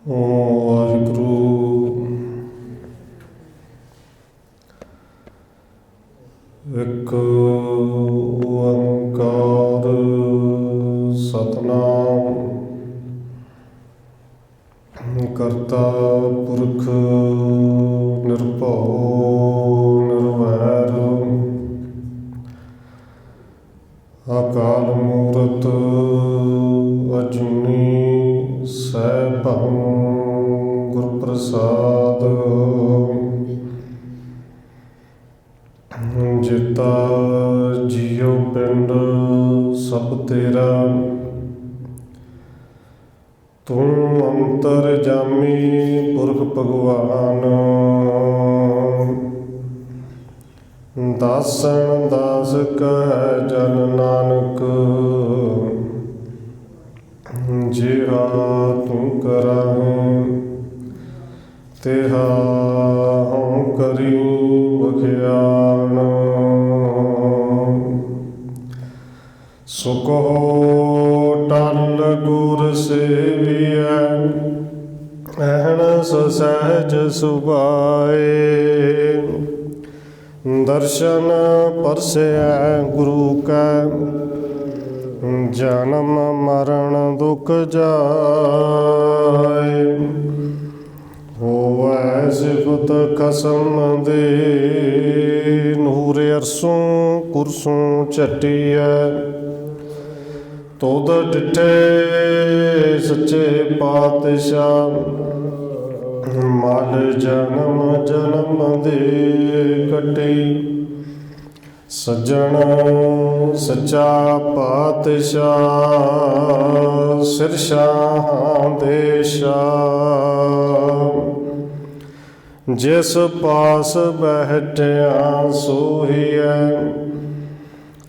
ਵਾਹਿਗੁਰੂ। ਇੱਕ ਓੰਕਾਰ ਸਤਿਨਾਮ ਕਰਤਾ ਪੁਰਖ ਨਿਰਭਉ ਨਿਰਵੈਰ ਅਕਾਲ ਮੂਰਤ ਅਜੂਨੀ ਸੈਭੰ ਗੁਰ ਪ੍ਰਸਾਦ। ਜਿਤਾ ਜੀਉ ਪਿੰਡ ਸਭ ਤੇਰਾ, ਤੂੰ ਅੰਤਰਜਾਮੀ ਪੁਰਖ ਭਗਵਾਨ। ਦਾਸਨ ਦਾਸ ਕਹਿ ਜਨ ਨਾਨਕ, ਜਿਹਾ ਤੂੰ ਕਰਾਹੇ ਤਿਹਾ ਹਉ ਕਰੀ ਬਖਿਆਣ। ਸੋ ਕਹੋ ਟਲ ਗੁਰ ਸੇਵੀਐ, ਅਹਨਿ ਸਹਿਜ ਸੁਭਾਏ। ਦਰਸ਼ਨ ਪਰਸੈ ਗੁਰੂ ਕੈ, ਜਨਮ ਮਰਨ ਦੁਖ ਜਾਏ। ਹੋਵੈ ਸਿਫਤ ਖਸਮ ਦੇ, ਨੂਰ ਅਰਸੋਂ ਕੁਰਸੋਂ ਝਟੀਐ। ਤੁਧ ਡਿਠੇ ਸੱਚੇ ਪਾਤਸ਼ਾਹ, ਮਲ ਜਨਮ ਜਨਮ ਦੇ ਕੱਟੀ। ਸੱਜਣ ਸੱਚਾ ਪਾਤਸ਼ਾਹ, ਸਿਰ ਸ਼ਾਹਾਂ ਦੇ ਸ਼ਾਹ। ਜਿਸ ਪਾਸ ਬੈਠਿਆ ਸੋਹੀਐ,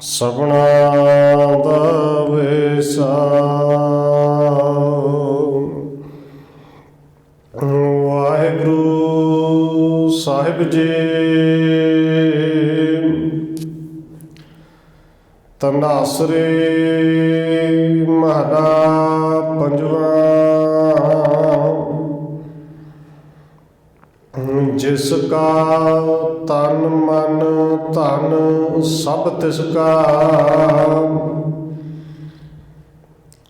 ਸਭਨਾ ਦਾ ਵੇਸਾ। ਵਾਹਿਗੁਰੂ ਸਾਹਿਬ ਜੀ। ਧਨਾਸਰੀ ਮਹਲਾ ਪੰਜਵਾਂ। ਜਿਸ ਕਾ ਤਨ ਮਨ ਧਨ ਸਭ ਤਿਸ ਕਾ,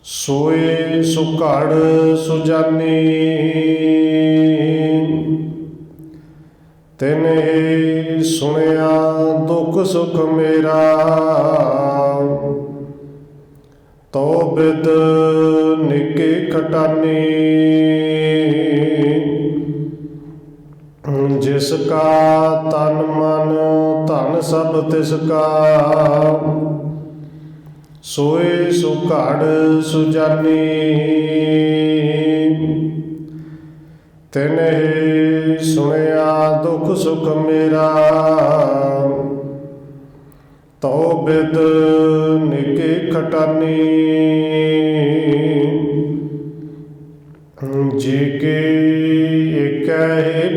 ਸੋਏ ਸੁਘੜ ਸੁਜਾਨੀ। ਤਿਨਿ ਸੁਣਿਆ ਦੁਖ ਸੁਖ ਮੇਰਾ, ਤੋ ਬਿਦ ਨਿੱਕੀ ਖਟਾਨੀ। ਜਿਸ ਕਾ ਤਨ ਮਨ ਧਨ ਸਭ ਤਿਸ ਕਾ, ਸੋਏ ਸੁਘੜ ਸੁਜਾਨੀ। ਤਿਨਿ ਸੁਣਿਆ ਦੁਖ ਸੁਖ ਮੇਰਾ, ਤੋ ਬਿਦ ਨਿੱਕੀ ਖਟਾਨੀ। ਜੀ ਕੀ ਏਕੈ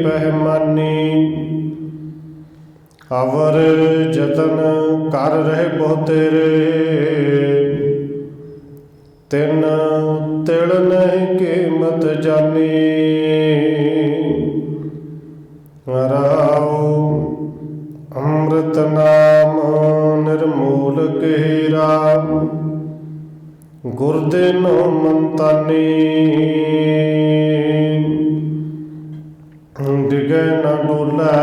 ਬਹਿਮਾਨੀ, ਅਵਰ ਜਤਨ ਕਰ ਰਹੇ ਬਹੁ ਤੇਰੇ। ਤਿਨ ਤਿਲ ਨਹੀਂ ਕੀਮਤ ਜਾਨੀ। ਰਾਉ ਅੰਮ੍ਰਿਤ ਨਾਮ ਨਿਰਮੂਲ ਗਹਿਰਾ, ਗੁਰਦਿਨੋ ਮੰਤਾਨੀ। ਡਿਗੈ ਨਾ ਡੋਲੈ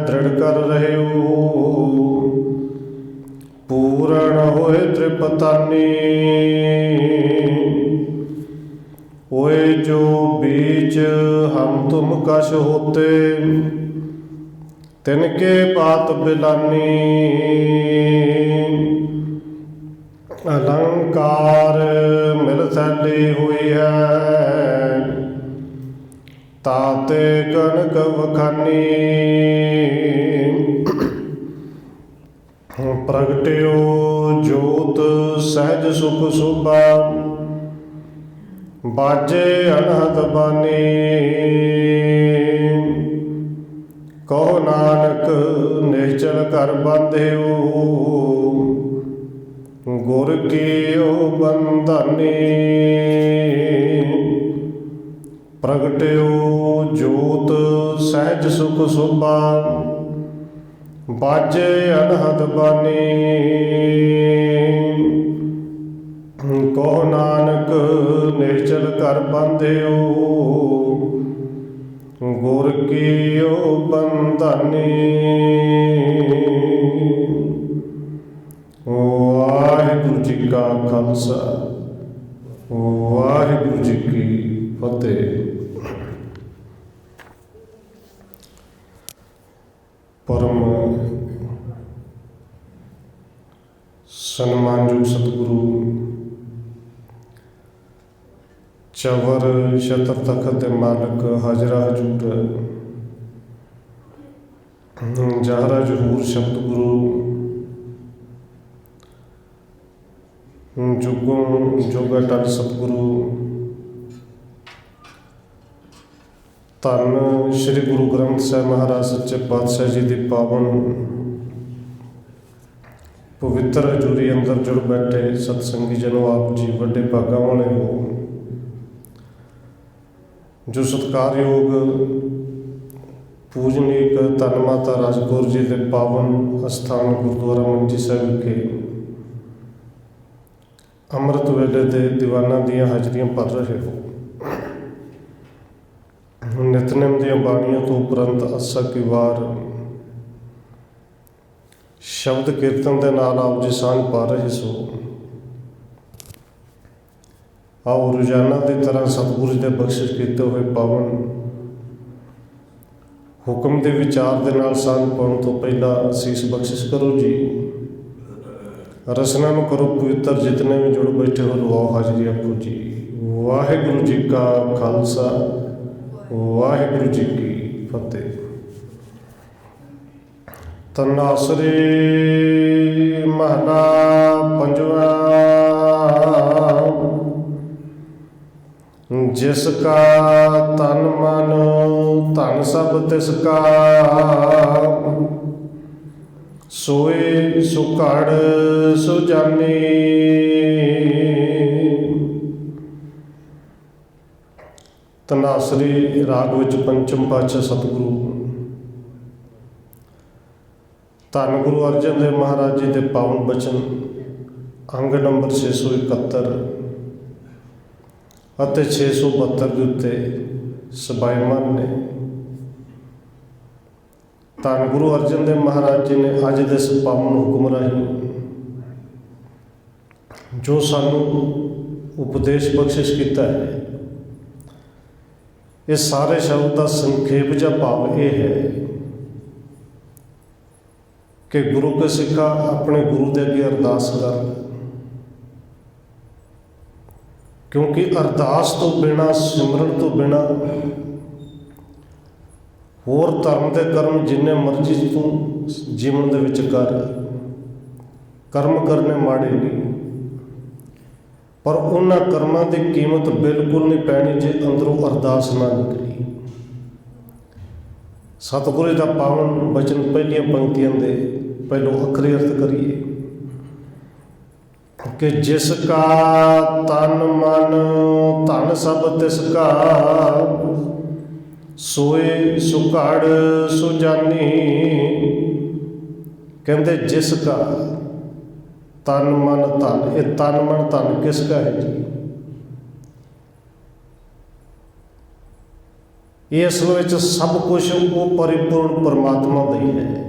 ਦ੍ਰਿੜ ਕਰ ਰਹਿਓ, ਪੂਰਨ ਹੋਏ ਤ੍ਰਿਪਤਾਨੀ। ਹੋਏ ਜੋ ਬੀਚ ਹਮ ਤੁਮ ਕਛ ਹੋਤੇ, ਤਿਨਕੇ ਬਾਤ ਬਿਲਾਨੀ। ਅਲੰਕਾਰ ਮਿਲ ਥੈਲੀ ਹੋਈ ਹੈ, ਤਾਤੇ ਕਨਕ ਵਖਾਨੀ। ਪ੍ਰਗਟਿਓ ਜੋਤ ਸਹਿਜ ਸੁਖ ਸੁਭਾ, ਬਾਜੇ ਅਨਹਦ ਬਾਨੀ। ਕਹੋ ਨਾਨਕ ਨਿਸ਼ਚਲ ਕਰ ਬਾਂਧਿਓ, ਗੁਰ ਕੀਓ ਬੰਧਨੀ। ਪ੍ਰਗਟਿਓ ਜੋਤ ਸਹਿਜ ਸੁਖ ਸੋਭਾ, ਬਾਜੇ ਅਨਹਦ ਬਾਣੀ। ਕਹੋ ਨਾਨਕ ਨਿਸ਼ਚਲ ਕਰ ਬੰਧਿਓ, ਗੁਰ ਕੀਓ ਬੰਧਾਨੀ। ਵਾਹਿਗੁਰੂ ਜੀ ਕਾ ਖਾਲਸਾ, ਵਾਹਿਗੁਰੂ ਜੀ ਕੀ ਫਤਿਹ। ਪਰਮ ਸਨਮਾਨਯੋਗ ਸਤਿਗੁਰੂ ਚਵਰ ਛਤਰ ਤਖਤ ਦੇ ਮਾਲਕ ਹਾਜ਼ਰਾ ਹਜ਼ੂਰ ਜਾਹਰਾ ਜ਼ਹੂਰ ਸ਼ਬਦ ਗੁਰੂ ਜੁਗੋਂ ਜੁਗ ਅਟਲ ਸਤਿਗੁਰੂ ਧੰਨ ਸ਼੍ਰੀ ਗੁਰੂ ਗ੍ਰੰਥ ਸਾਹਿਬ ਮਹਾਰਾਜ ਸੱਚੇ ਪਾਤਸ਼ਾਹ ਜੀ ਦੀ ਪਾਵਨ ਪਵਿੱਤਰ ਹਜ਼ੂਰੀ ਅੰਦਰ ਜੁੜ ਬੈਠੇ ਸਤਸੰਗੀ ਜਨੋ, ਆਪ ਜੀ ਵੱਡੇ ਭਾਗਾਂ ਵਾਲੇ ਹੋ ਜੋ ਸਤਿਕਾਰਯੋਗ ਪੂਜਨੀਕ ਧੰਨ ਮਾਤਾ ਰਾਜਕੌਰ ਜੀ ਦੇ ਪਾਵਨ ਅਸਥਾਨ ਗੁਰਦੁਆਰਾ ਮੰਜੀ ਸਾਹਿਬ ਵਿਖੇ ਅੰਮ੍ਰਿਤ ਵੇਲੇ ਦੇ ਦੀਵਾਨਾਂ ਦੀਆਂ ਹਾਜ਼ਰੀਆਂ ਭਰ ਰਹੇ ਹੋ। ਨਿਤਨੇਮ ਦੀਆਂ ਬਾਣੀਆਂ ਤੋਂ ਉਪਰੰਤ ਆਸਾ ਕੀ ਵਾਰ ਸ਼ਬਦ ਕੀਰਤਨ ਦੇ ਨਾਲ ਆਪ ਜੀ ਸਾਂਝ ਪਾ ਰਹੇ ਸੋ। ਆਓ ਰੋਜ਼ਾਨਾ ਦੀ ਤਰ੍ਹਾਂ ਸਤਿਗੁਰੂ ਜੀ ਦੇ ਬਖਸ਼ਿਸ਼ ਕੀਤੇ ਹੋਏ ਪਾਵਨ ਹੁਕਮ ਦੇ ਵਿਚਾਰ ਦੇ ਨਾਲ ਸਾਂਝ ਪਾਉਣ ਤੋਂ ਪਹਿਲਾਂ ਅਸੀਸ ਬਖਸ਼ਿਸ਼ ਕਰੋ ਜੀ। ਰਸਨਾ ਨੂੰ ਕਰੋ ਪਵਿੱਤਰ, ਜਿਤਨੇ ਵੀ ਜੁੜ ਬੈਠੇ ਹੋ ਲਵਾਓ ਹਾਜ਼ਰੀ ਆਪੋ ਜੀ। ਵਾਹਿਗੁਰੂ ਜੀ ਕਾ ਖਾਲਸਾ, ਵਾਹਿਗੁਰੂ ਜੀ ਕੀ ਫਤਿਹ। ਤਨਾਸਰੀ ਮਹਲਾ ਪੰਜਵਾਂ। ਜਿਸ ਕਾ ਤਨ ਮਨ ਧਨ ਸਭ ਤਿਸ ਕਾ, ਸੋਏ ਸੁਘੜ ਸੁਜਾਨੀ। ਤਨਾਸਰੀ ਰਾਗ ਵਿੱਚ ਪੰਚਮ ਪਾਤਸ਼ਾਹ ਸਤਿਗੁਰੂ ਧੰਨ ਗੁਰੂ ਅਰਜਨ ਦੇਵ ਮਹਾਰਾਜ ਜੀ ਦੇ ਪਾਵਨ ਬਚਨ ਅੰਗ ਨੰਬਰ 671 ਅਤੇ 672 ਦੇ ਉੱਤੇ ਸਬਾਇਮਾਨ ਨੇ। ਧੰਨ ਗੁਰੂ ਅਰਜਨ ਦੇਵ ਮਹਾਰਾਜ ਜੀ ਨੇ ਅੱਜ ਦੇ ਇਸ ਪਾਵਨ ਹੁਕਮ ਰਾਹੀਂ ਜੋ ਸਾਨੂੰ ਉਪਦੇਸ਼ ਬਖਸ਼ਿਸ਼ ਕੀਤਾ ਹੈ, ਇਹ ਸਾਰੇ ਸ਼ਬਦ ਦਾ ਸੰਖੇਪ ਜਾਂ ਭਾਵ ਇਹ ਹੈ ਕਿ ਗੁਰੂ ਕੇ ਸਿੱਖਾ ਆਪਣੇ ਗੁਰੂ ਦੇ ਅੱਗੇ ਅਰਦਾਸ ਕਰ, ਕਿਉਂਕਿ ਅਰਦਾਸ ਤੋਂ ਬਿਨਾਂ, ਸਿਮਰਨ ਤੋਂ ਬਿਨਾਂ ਹੋਰ ਧਰਮ ਦੇ ਕਰਮ ਜਿੰਨੇ ਮਰਜ਼ੀ ਤੂੰ ਜੀਵਨ ਦੇ ਵਿੱਚ ਕਰ, ਕਰਮ ਕਰਨੇ ਮਾੜੇ ਨਹੀਂ, ਪਰ ਉਹਨਾਂ ਕਰਮਾਂ ਦੀ ਕੀਮਤ ਬਿਲਕੁਲ ਨਹੀਂ ਪੈਣੀ ਜੇ ਅੰਦਰੋਂ ਅਰਦਾਸ ਨਾ ਨਿਕਲੀ। ਸਤਿਗੁਰੂ ਦਾ ਪਾਵਨ ਬਚਨ ਪਹਿਲੀਆਂ ਪੰਕਤੀਆਂ ਦੇ ਪਹਿਲੋਂ ਅੱਖਰੀ ਅਰਥ ਕਰੀਏ ਕਿ ਜਿਸ ਕਾ ਤਨ ਮਨ ਧਨ ਸਭ ਤਿਸ ਕਾ, ਸੋਏ ਸੁਘੜ ਸੁਜਾਨੀ। ਕਹਿੰਦੇ ਜਿਸ ਕਾ ਤਨ ਮਨ ਧਨ, ਇਹ ਤਨ ਮਨ ਧਨ ਕਿਸ ਕਾ ਹੈ ਜੀ? ਇਹ ਅਸਲ ਵਿੱਚ ਸਭ ਕੁਝ ਉਹ ਪਰਿਪੂਰਨ ਪਰਮਾਤਮਾ ਦਾ ਹੀ ਹੈ,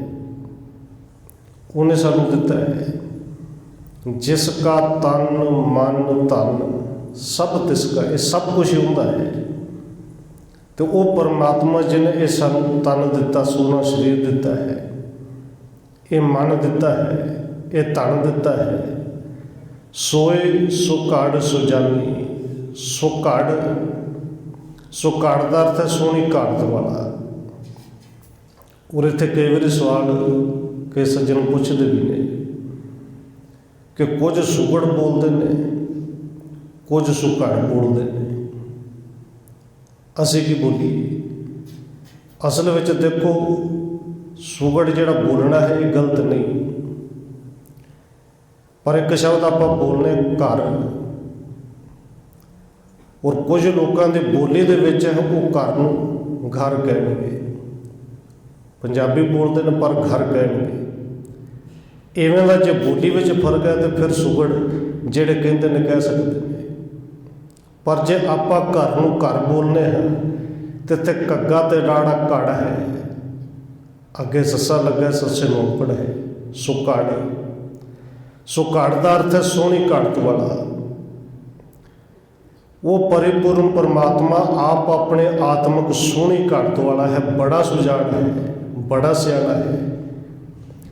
ਉਹਨੇ ਸਾਨੂੰ ਦਿੱਤਾ ਹੈ। ਜਿਸ ਕਾ ਤਨ ਮਨ ਧਨ ਸਭ ਤਿਸ ਕਾ, ਇਹ ਸਭ ਕੁਝ ਹੁੰਦਾ ਹੈ। ਤੇ ਉਹ ਪਰਮਾਤਮਾ ਜਿਹਨੇ ਇਹ ਸਾਨੂੰ ਤਨ ਦਿੱਤਾ, ਸੋਹਣਾ ਸਰੀਰ ਦਿੱਤਾ ਹੈ, ਇਹ ਮਨ ਦਿੱਤਾ ਹੈ, ਇਹ ਧਨ ਦਿੱਤਾ ਹੈ। ਸੋਏ ਸੁਘੜ ਸੁਜਾਨੀ। ਸੁਘੜ, ਸੁਘੜ ਦਾ ਅਰਥ ਹੈ ਸੋਹਣੀ ਘਾੜਤ ਵਾਲਾ। ਔਰ ਇੱਥੇ ਕਈ ਵਾਰੀ ਸਵਾਲ ਕਈ ਸੱਜਣ ਪੁੱਛਦੇ ਵੀ ਨੇ ਕਿ ਕੁਝ ਸੁਘੜ ਬੋਲਦੇ ਨੇ, ਕੁਝ ਸੁਘੜ ਬੋਲਦੇ ਨੇ, ਅਸੀਂ ਕੀ ਬੋਲੀਏ? ਅਸਲ ਵਿੱਚ ਦੇਖੋ, ਸੁਘੜ ਜਿਹੜਾ ਬੋਲਣਾ ਹੈ ਇਹ ਗਲਤ ਨਹੀਂ, ਪਰ ਇੱਕ ਸ਼ਬਦ ਆਪਾਂ ਬੋਲਨੇ ਘਰ, ਔਰ ਕੁਝ ਲੋਕਾਂ ਦੀ ਬੋਲੀ ਦੇ ਵਿੱਚ ਹੈ ਉਹ ਘਰ ਨੂੰ ਘਰ ਕਹਿਣਗੇ, ਪੰਜਾਬੀ ਬੋਲਦੇ ਨੇ ਪਰ ਘਰ ਕਹਿਣਗੇ। ਇਵੇਂ ਦਾ ਜੇ ਬੋਲੀ ਵਿੱਚ ਫਰਕ ਹੈ ਤਾਂ ਫਿਰ ਸੁਗੜ ਜਿਹੜੇ ਕਹਿੰਦੇ ਨੇ ਕਹਿ ਸਕਦੇ ਨੇ। ਪਰ ਜੇ ਆਪਾਂ ਘਰ ਨੂੰ ਘਰ ਬੋਲਨੇ ਹਾਂ ਤੇ ਇੱਥੇ ਘੱਗਾ ਤੇ ਰਾੜਾ ਘੜ ਹੈ, ਅੱਗੇ ਸੱਸਾ ਲੱਗਾ ਸੱਸੇ ਨੂੰ ਔਂਕੜ ਹੈ, ਸੁਘੜ। ਸੁਘੜ ਦਾ ਅਰਥ ਹੈ ਸੋਹਣੀ ਘੜਤ ਵਾਲਾ। ਉਹ ਪਰਿਪੂਰਨ ਪਰਮਾਤਮਾ ਆਪ ਆਪਣੇ ਆਤਮਿਕ ਸੋਹਣੀ ਘੜਤ ਵਾਲਾ ਹੈ, ਬੜਾ ਸੁਜਾਨ ਹੈ, ਬੜਾ ਸਿਆਣਾ ਹੈ,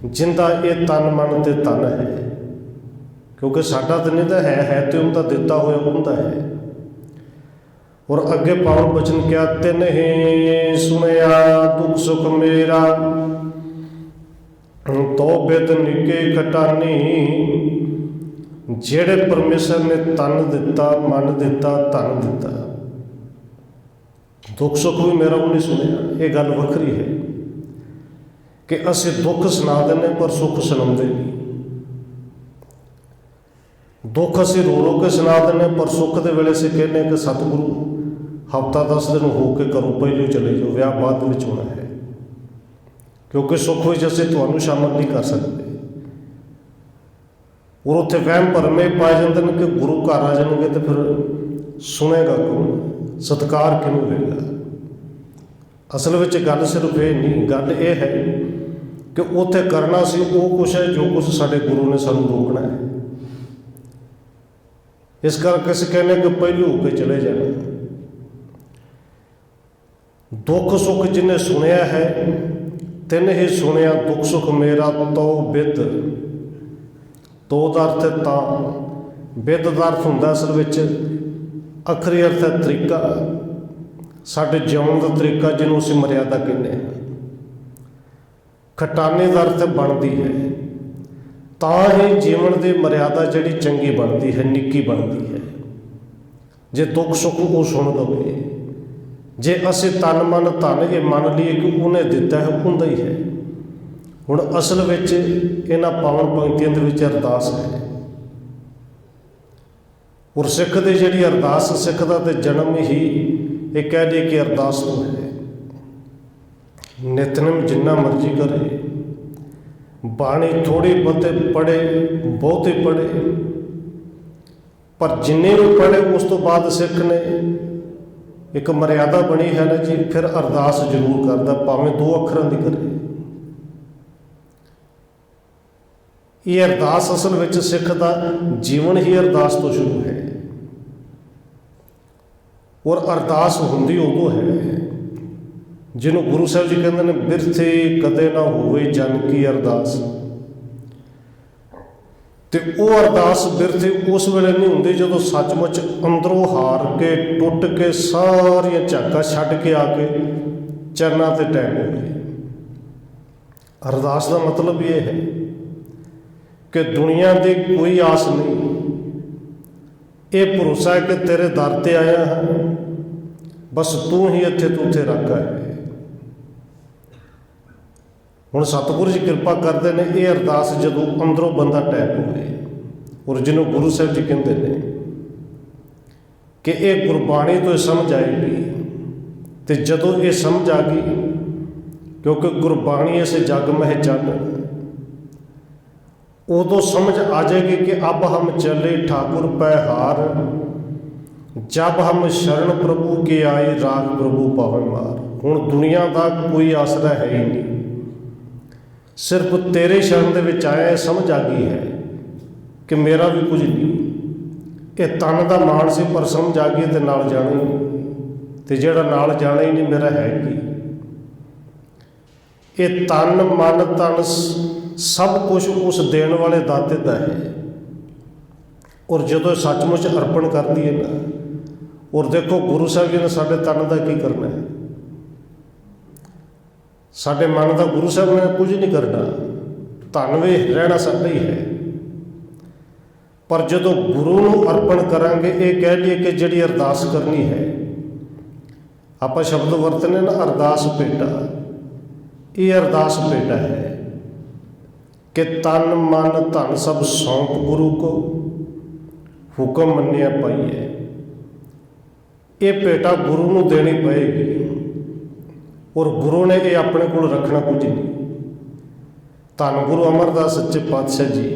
ਜਿੰਦਾ ਇਹ ਤਨ ਮਨ ਤੇ ਤਨ ਹੈ। ਕਿਉਂਕਿ ਸਾਡਾ ਤਾਂ ਨਹੀਂ ਤਾਂ ਹੈ ਤੇ ਉਹਦਾ ਦਿੱਤਾ ਹੋਇਆ ਹੁੰਦਾ ਹੈ। ਔਰ ਅੱਗੇ ਪਾਵਨ ਬਚਨ ਕਿਹਾ, ਤਿਨ ਹੀ ਸੁਣਿਆ ਦੁੱਖ ਸੁਖ ਮੇਰਾ, ਤੋ ਬਿਦ ਨਿੱਕੇ ਖਟਾਨੀ। ਜਿਹੜੇ ਪਰਮੇਸ਼ਰ ਨੇ ਤਨ ਦਿੱਤਾ, ਮਨ ਦਿੱਤਾ, ਧਨ ਦਿੱਤਾ, ਦੁੱਖ ਸੁੱਖ ਵੀ ਮੇਰਾ ਉਹ ਨਹੀਂ ਸੁਣਿਆ। ਇਹ ਗੱਲ ਵੱਖਰੀ ਹੈ ਕਿ ਅਸੀਂ ਦੁੱਖ ਸੁਣਾ ਦਿੰਦੇ ਪਰ ਸੁੱਖ ਸੁਣਾਉਂਦੇ ਨਹੀਂ। ਦੁੱਖ ਅਸੀਂ ਰੋ ਰੋ ਕੇ ਸੁਣਾ ਦਿੰਦੇ ਪਰ ਸੁੱਖ ਦੇ ਵੇਲੇ ਅਸੀਂ ਕਹਿੰਦੇ ਕਿ ਸਤਿਗੁਰੂ ਹਫ਼ਤਾ 10 ਦਿਨ ਹੋ ਕੇ ਘਰੋਂ ਪਹਿਲੋਂ ਚਲੇ ਜਾਓ, ਵਿਆਹ ਬਾਅਦ ਵਿੱਚ ਹੋਣਾ ਹੈ। ਕਿਉਂਕਿ ਸੁੱਖ ਵਿੱਚ ਅਸੀਂ ਤੁਹਾਨੂੰ ਸ਼ਾਮਲ ਨਹੀਂ ਕਰ ਸਕਦੇ। ਔਰ ਉੱਥੇ ਵਹਿਮ ਭਰਮੇ ਪਾਏ ਜਾਂਦੇ ਨੇ ਕਿ ਗੁਰੂ ਘਰ ਆ ਜਾਣਗੇ ਤੇ ਫਿਰ ਸੁਣੇਗਾ ਕੌਣ, ਸਤਿਕਾਰ ਕਿਹਨੂੰ ਹੋਵੇਗਾ। ਅਸਲ ਵਿੱਚ ਗੱਲ ਸਿਰਫ ਇਹ ਨਹੀਂ, ਗੱਲ ਇਹ ਹੈ ਕਿ ਉੱਥੇ ਕਰਨਾ ਸੀ ਉਹ ਕੁਛ ਹੈ ਜੋ ਕੁਛ ਸਾਡੇ ਗੁਰੂ ਨੇ ਸਾਨੂੰ ਰੋਕਣਾ ਹੈ। ਇਸ ਕਰਕੇ ਅਸੀਂ ਕਹਿੰਦੇ ਕਿ ਪਹਿਲੂ ਹੋ ਕੇ ਚਲੇ ਜਾਣਾ। ਦੁੱਖ ਸੁੱਖ ਜਿਹਨੇ ਸੁਣਿਆ ਹੈ, ਤਿੰਨ ਹੀ ਸੁਣਿਆ ਦੁੱਖ ਸੁੱਖ ਮੇਰਾ, ਤੋ ਬਿਦ। ਤੋ ਦਾ ਅਰਥ ਹੈ ਤਾਂ, ਬਿਦ ਦਾ ਅਰਥ ਹੁੰਦਾ ਅਸਲ ਵਿੱਚ ਅਖਰੀ ਅਰਥ ਹੈ ਤਰੀਕਾ, ਸਾਡੇ ਜਿਉਣ ਦਾ ਤਰੀਕਾ ਜਿਹਨੂੰ ਅਸੀਂ ਮਰਿਆਦਾ ਕਹਿੰਦੇ ਹਾਂ। ਖਟਾਨੇ ਦਾ ਅਰਥ ਬਣਦੀ ਹੈ, ਤਾਂ ਹੀ ਜੀਵਨ ਦੀ ਮਰਿਆਦਾ ਜਿਹੜੀ ਚੰਗੀ ਬਣਦੀ ਹੈ, ਨਿੱਕੀ ਬਣਦੀ ਹੈ। ਜੇ ਦੁੱਖ ਸੁੱਖ ਉਹ ਸੁਣ ਲਵੇ, ਜੇ ਅਸੀਂ ਤਨ ਮਨ ਧਨ ਇਹ ਮੰਨ ਲਈਏ ਕਿ ਉਹਨੇ ਦਿੱਤਾ ਹੈ, ਹੁੰਦਾ ਹੀ ਹੈ। ਹੁਣ ਅਸਲ ਵਿੱਚ ਇਹਨਾਂ ਪਾਵਨ ਪੰਕਤੀਆਂ ਦੇ ਵਿੱਚ ਅਰਦਾਸ ਹੈ। ਔਰ ਸਿੱਖ ਦੀ ਜਿਹੜੀ ਅਰਦਾਸ, ਸਿੱਖ ਦਾ ਤੇ ਜਨਮ ਹੀ ਇਹ ਕਹਿ ਲਈਏ ਕਿ ਅਰਦਾਸ ਤੋਂ ਹੈ। ਨਿਤਨੇਮ ਜਿੰਨਾ ਮਰਜ਼ੀ ਕਰੇ, ਬਾਣੀ ਥੋੜ੍ਹੀ ਬਹੁਤੇ ਪੜ੍ਹੇ, ਬਹੁਤੇ ਪੜ੍ਹੇ, ਪਰ ਜਿੰਨੇ ਵੀ ਪੜ੍ਹੇ ਉਸ ਤੋਂ ਬਾਅਦ ਸਿੱਖ ਨੇ ਇੱਕ ਮਰਿਆਦਾ ਬਣੀ ਹੈ ਨਾ ਜੀ, ਫਿਰ ਅਰਦਾਸ ਜ਼ਰੂਰ ਕਰਦਾ, ਭਾਵੇਂ 2 ਅੱਖਰਾਂ ਦੀ ਕਰੇ। ਇਹ ਅਰਦਾਸ ਅਸਲ ਵਿੱਚ ਸਿੱਖ ਦਾ ਜੀਵਨ ਹੀ ਅਰਦਾਸ ਤੋਂ ਸ਼ੁਰੂ ਹੈ। ਔਰ ਅਰਦਾਸ ਹੁੰਦੀ ਉਦੋਂ ਹੈ ਜਿਹਨੂੰ ਗੁਰੂ ਸਾਹਿਬ ਜੀ ਕਹਿੰਦੇ ਨੇ, ਬਿਰਥੇ ਕਦੇ ਨਾ ਹੋਵੇ ਜਨ ਕੀ ਅਰਦਾਸ। ਤੇ ਉਹ ਅਰਦਾਸ ਬਿਰਥੇ ਉਸ ਵੇਲੇ ਨਹੀਂ ਹੁੰਦੀ ਜਦੋਂ ਸੱਚਮੁੱਚ ਅੰਦਰੋਂ ਹਾਰ ਕੇ, ਟੁੱਟ ਕੇ, ਸਾਰੀਆਂ ਝਾਕਾਂ ਛੱਡ ਕੇ ਆ ਕੇ ਚਰਨਾਂ ਤੇ ਟਹਿਲ ਹੋਵੇ। ਅਰਦਾਸ ਦਾ ਮਤਲਬ ਇਹ ਹੈ ਕਿ ਦੁਨੀਆ ਦੀ ਕੋਈ ਆਸ ਨਹੀਂ, ਇਹ ਭਰੋਸਾ ਹੈ ਕਿ ਤੇਰੇ ਦਰ ਤੇ ਆਇਆ ਹਾਂ, ਬਸ ਤੂੰ ਹੀ ਇੱਥੇ ਤੂੰ ਉੱਥੇ ਰੱਖਾ ਹੈ। ਹੁਣ ਸਤਿਗੁਰੂ ਜੀ ਕਿਰਪਾ ਕਰਦੇ ਨੇ, ਇਹ ਅਰਦਾਸ ਜਦੋਂ ਅੰਦਰੋਂ ਬੰਦਾ ਟੈਪ ਹੋਵੇ, ਔਰ ਜਿਹਨੂੰ ਗੁਰੂ ਸਾਹਿਬ ਜੀ ਕਹਿੰਦੇ ਨੇ ਕਿ ਇਹ ਗੁਰਬਾਣੀ ਤੋਂ ਸਮਝ ਆਏਗੀ। ਤੇ ਜਦੋਂ ਇਹ ਸਮਝ ਆ ਗਈ, ਕਿਉਂਕਿ ਗੁਰਬਾਣੀ ਇਸ ਜਗ ਮਹਿ ਚੰਨ, ਉਦੋਂ ਸਮਝ ਆ ਜਾਏਗੀ ਕਿ ਅਬ ਹਮ ਚਲੇ ਠਾकुर ਪੈ ਹਾਰ, ਜਬ ਹਮ ਸ਼ਰਨ ਪ੍ਰਭੂ ਕੇ ਆਏ ਰਾਗ ਪ੍ਰਭੂ ਪਾਵਨ ਮਾਰ। ਹੁਣ ਦੁਨੀਆ ਦਾ ਕੋਈ ਆਸਰਾ ਹੈ ਹੀ ਨਹੀਂ, ਸਿਰਫ ਤੇਰੇ ਸ਼ਰਨ ਦੇ ਵਿੱਚ ਆਇਆ। ਸਮਝ ਆ ਗਈ ਹੈ ਕਿ ਮੇਰਾ ਵੀ ਕੁਝ ਨਹੀਂ। ਇਹ ਤਨ ਦਾ ਮਾਣ ਸੀ, ਪਰ ਸਮਝ ਆ ਗਈ ਤੇ ਨਾਲ ਜਾਣਾ ਹੀ ਨਹੀਂ, ਤੇ ਜਿਹੜਾ ਨਾਲ ਜਾਣਾ ਹੀ ਨਹੀਂ ਮੇਰਾ ਹੈ ਕੀ। ਇਹ ਤਨ ਮਨ ਧਨ ਸਭ ਕੁਝ ਉਸ ਦੇਣ ਵਾਲੇ ਦਾਤੇ ਦਾ ਹੈ। ਔਰ ਜਦੋਂ ਸੱਚਮੁੱਚ ਅਰਪਣ ਕਰਦੀ ਹੈ ਨਾ, ਔਰ ਦੇਖੋ ਗੁਰੂ ਸਾਹਿਬ ਜੀ ਨੇ ਸਾਡੇ ਤਨ ਦਾ ਕੀ ਕਰਨਾ ਹੈ, ਸਾਡੇ ਮਨ ਦਾ ਗੁਰੂ ਸਾਹਿਬ ਨੇ ਕੁਝ ਨਹੀਂ ਕਰਨਾ, ਧਨ ਵੀ ਰਹਿਣਾ ਸਾਡਾ ਹੀ ਹੈ। ਪਰ ਜਦੋਂ ਗੁਰੂ ਨੂੰ ਅਰਪਣ ਕਰਾਂਗੇ, ਇਹ ਕਹਿ ਲਈਏ ਕਿ ਜਿਹੜੀ ਅਰਦਾਸ ਕਰਨੀ ਹੈ, ਆਪਾਂ ਸ਼ਬਦ ਵਰਤਨੇ ਨਾ ਅਰਦਾਸ ਭੇਟਾ, ਇਹ ਅਰਦਾਸ ਭੇਟਾ ਹੈ ਕਿ ਤਨ ਮਨ ਧਨ ਸਭ ਸੌਂਪ ਗੁਰੂ ਕੋ, ਹੁਕਮ ਮੰਨਿਆ ਪਾਈਏ। ये भेटा गुरु ਨੂੰ देनी पएगी और गुरु ने ये अपने को रखना कुछ नहीं। धन गुरु अमरदास सच्चे पातशाह जी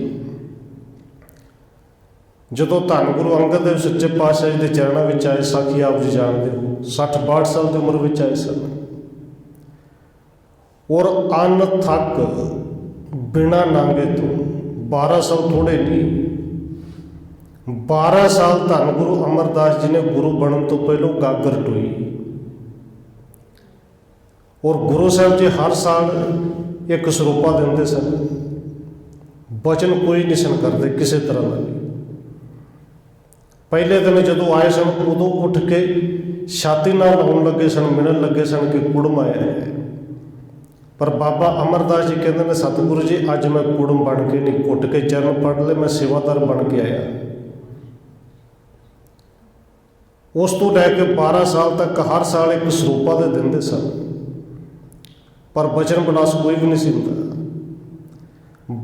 ਜਦੋਂ ਧੰਨ ਗੁਰੂ ਅੰਗਦ ਦੇਵ ਸੱਚੇ ਪਾਤਸ਼ਾਹ ਜੀ ਦੇ ਚਰਨਾਂ ਵਿੱਚ ਆਏ, ਸਾਖੀ ਆਪ ਜੀ ਜਾਣਦੇ ਹੋ, 60-62 ਸਾਲ ਦੀ ਉਮਰ ਵਿੱਚ ਆਏ ਸਨ। ਔਰ ਅੰਨ ਥੱਕ ਬਿਨਾਂ ਨਾਂਗੇ ਤੋਂ 12 ਸਾਲ ਥੋੜ੍ਹੇ ਨਹੀਂ, 12 ਸਾਲ ਧੰਨ ਗੁਰੂ ਅਮਰਦਾਸ ਜੀ ਨੇ ਗੁਰੂ ਬਣਨ ਤੋਂ ਪਹਿਲਾਂ ਗਾਗਰ ਢੋਈ। ਔਰ ਗੁਰੂ ਸਾਹਿਬ ਜੀ ਹਰ ਸਾਲ ਇੱਕ ਸਰੂਪਾ ਦਿੰਦੇ ਸਨ, ਬਚਨ ਕੋਈ ਨਹੀਂ ਸਨ ਕਰਦੇ ਕਿਸੇ ਤਰ੍ਹਾਂ ਦਾ ਵੀ। ਪਹਿਲੇ ਦਿਨ ਜਦੋਂ ਆਏ ਸਨ ਉਦੋਂ ਉੱਠ ਕੇ ਛਾਤੀ ਨਾਲ ਲਾਉਣ ਲੱਗੇ ਸਨ, ਮਿਲਣ ਲੱਗੇ ਸਨ ਕਿ ਕੁੜਮ ਆਇਆ ਹੈ। ਪਰ ਬਾਬਾ ਅਮਰਦਾਸ ਜੀ ਕਹਿੰਦੇ ਨੇ, ਸਤਿਗੁਰੂ ਜੀ ਅੱਜ ਮੈਂ ਕੁੜਮ ਬਣ ਕੇ ਨਹੀਂ, ਘੁੱਟ ਕੇ ਚਰਨ ਪੜ੍ਹ ਲਏ, ਮੈਂ ਸੇਵਾਦਾਰ ਬਣ ਕੇ ਆਇਆ। ਉਸ ਤੋਂ ਲੈ ਕੇ 12 ਸਾਲ ਤੱਕ ਹਰ ਸਾਲ ਇੱਕ ਸਰੂਪਾ ਦੇ ਦਿੰਦੇ ਸਨ, ਪਰ ਬਚਨ ਵਿਲਾਸ ਕੋਈ ਵੀ ਨਹੀਂ ਸੀ ਹੁੰਦਾ।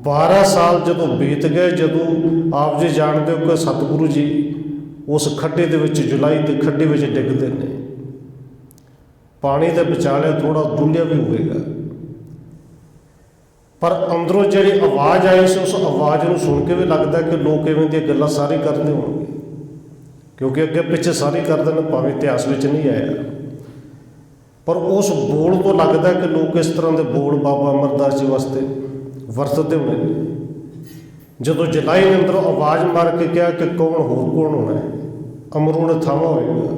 12 ਸਾਲ ਜਦੋਂ ਬੀਤ ਗਏ, ਜਦੋਂ ਆਪ ਜੀ ਜਾਣਦੇ ਹੋ ਕਿ ਸਤਿਗੁਰੂ ਜੀ ਉਸ ਖੱਡੇ ਦੇ ਵਿੱਚ, ਜੁਲਾਈ ਦੇ ਖੱਡੇ ਵਿੱਚ ਡਿੱਗਦੇ ਨੇ। ਪਾਣੀ ਦੇ ਵਿਚਾਲੇ ਥੋੜ੍ਹਾ ਡੁੱਲਿਆ ਵੀ ਹੋਵੇਗਾ, ਪਰ ਅੰਦਰੋਂ ਜਿਹੜੀ ਆਵਾਜ਼ ਆਈ ਸੀ ਉਸ ਆਵਾਜ਼ ਨੂੰ ਸੁਣ ਕੇ ਵੀ ਲੱਗਦਾ ਕਿ ਲੋਕ ਇਵੇਂ ਦੀਆਂ ਗੱਲਾਂ ਸਾਰੇ ਕਰਦੇ ਹੋਣਗੇ, ਕਿਉਂਕਿ ਅੱਗੇ ਪਿੱਛੇ ਸਾਰੇ ਕਰਦੇ ਨੇ, ਭਾਵੇਂ ਇਤਿਹਾਸ ਵਿੱਚ ਨਹੀਂ ਆਇਆ। ਪਰ ਉਸ ਬੋਲ ਤੋਂ ਲੱਗਦਾ ਕਿ ਲੋਕ ਇਸ ਤਰ੍ਹਾਂ ਦੇ ਬੋਲ ਬਾਬਾ ਅਮਰਦਾਸ ਜੀ ਵਾਸਤੇ ਵਰਤਦੇ ਹੋਣੇ ਨੇ। ਜਦੋਂ ਜਲਾਈ ਨੇ ਅੰਦਰੋਂ ਆਵਾਜ਼ ਮਾਰ ਕੇ ਕਿਹਾ ਕਿ ਕੌਣ ਹੋਰ ਕੌਣ ਹੋਣਾ ਹੈ, ਅਮਰੂਨ ਥਾਵਾਂ ਹੋਏਗਾ।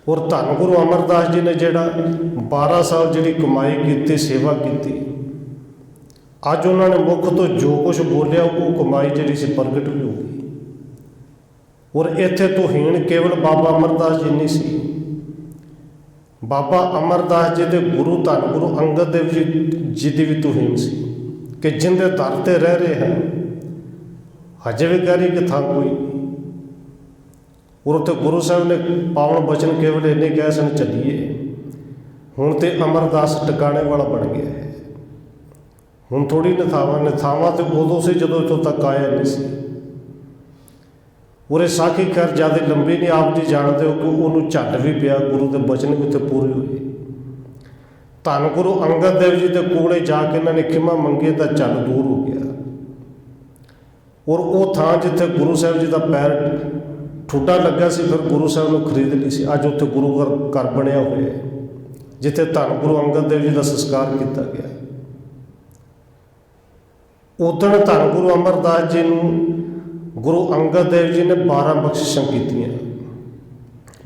ਔਰ ਧੰਨ ਗੁਰੂ ਅਮਰਦਾਸ ਜੀ ਨੇ ਜਿਹੜਾ 12 ਸਾਲ ਜਿਹੜੀ ਕਮਾਈ ਕੀਤੀ, ਸੇਵਾ ਕੀਤੀ, ਅੱਜ ਉਹਨਾਂ ਨੇ ਮੁੱਖ ਤੋਂ ਜੋ ਕੁਝ ਬੋਲਿਆ ਉਹ ਕਮਾਈ ਜਿਹੜੀ ਸੀ ਪ੍ਰਗਟ ਵੀ ਹੋ ਗਈ। ਔਰ ਇੱਥੇ ਤੋਹੀਣ ਕੇਵਲ ਬਾਬਾ ਅਮਰਦਾਸ ਜੀ ਨਹੀਂ ਸੀ, ਬਾਬਾ ਅਮਰਦਾਸ ਜੀ ਦੇ ਗੁਰੂ ਧੰਨ ਗੁਰੂ ਅੰਗਦ ਦੇਵ ਜੀ ਦੀ ਵੀ ਤੋਹੀਣ ਸੀ ਕਿ ਜਿੰਦੇ ਦਰ 'ਤੇ ਰਹਿ ਰਹੇ ਹਨ, ਹਜੇ ਵੀ ਕਹਿ ਰਹੀ ਕਿ ਥਾਂ ਕੋਈ ਨਹੀਂ। ਔਰ ਉੱਥੇ ਗੁਰੂ ਸਾਹਿਬ ਨੇ ਪਾਵਨ ਬਚਨ ਕੇਵਲ ਇੰਨੇ ਕਹਿ ਸਨ, ਚੱਲੀਏ ਹੁਣ ਤੇ ਅਮਰਦਾਸ ਟਿਕਾਣੇ ਵਾਲਾ ਬਣ ਗਿਆ ਹੈ, ਹੁਣ ਥੋੜ੍ਹੀ ਨਿਥਾਵਾਂ ਤੇ ਉਦੋਂ ਸੀ ਜਦੋਂ ਇੱਥੋਂ ਤੱਕ ਆਇਆ ਨਹੀਂ ਸੀ। ਔਰ ਇਹ ਸਾਖੀ ਖੈਰ ਜ਼ਿਆਦਾ ਲੰਬੀ ਨਹੀਂ, ਆਪ ਜੀ ਜਾਣਦੇ ਹੋ ਕਿ ਉਹਨੂੰ ਝੱਟ ਵੀ ਪਿਆ, ਗੁਰੂ ਦੇ ਬਚਨ ਵੀ ਉੱਥੇ ਪੂਰੇ ਹੋਏ। ਧੰਨ ਗੁਰੂ ਅੰਗਦ ਦੇਵ ਜੀ ਦੇ ਕੋਲੇ ਜਾ ਕੇ ਇਹਨਾਂ ਨੇ ਖਿਮਾ ਮੰਗੀ ਤਾਂ ਝੱਲ ਦੂਰ ਹੋ ਗਿਆ। ਔਰ ਉਹ ਥਾਂ ਜਿੱਥੇ ਗੁਰੂ ਸਾਹਿਬ ਜੀ ਦਾ ਪੈਰ ਠੁੱਡਾ ਲੱਗਾ ਸੀ, ਫਿਰ ਗੁਰੂ ਸਾਹਿਬ ਨੂੰ ਖਰੀਦ ਲਈ ਸੀ, ਅੱਜ ਉੱਥੇ ਗੁਰੂ ਘਰ ਬਣਿਆ ਹੋਇਆ ਹੈ, ਜਿੱਥੇ ਧੰਨ ਗੁਰੂ ਅੰਗਦ ਦੇਵ ਜੀ ਦਾ ਸੰਸਕਾਰ ਕੀਤਾ ਗਿਆ। ਉਦੋਂ ਧੰਨ ਗੁਰੂ ਅਮਰਦਾਸ ਜੀ ਨੂੰ ਗੁਰੂ ਅੰਗਦ ਦੇਵ ਜੀ ਨੇ 12 ਬਖਸ਼ਿਸ਼ਾਂ ਕੀਤੀਆਂ।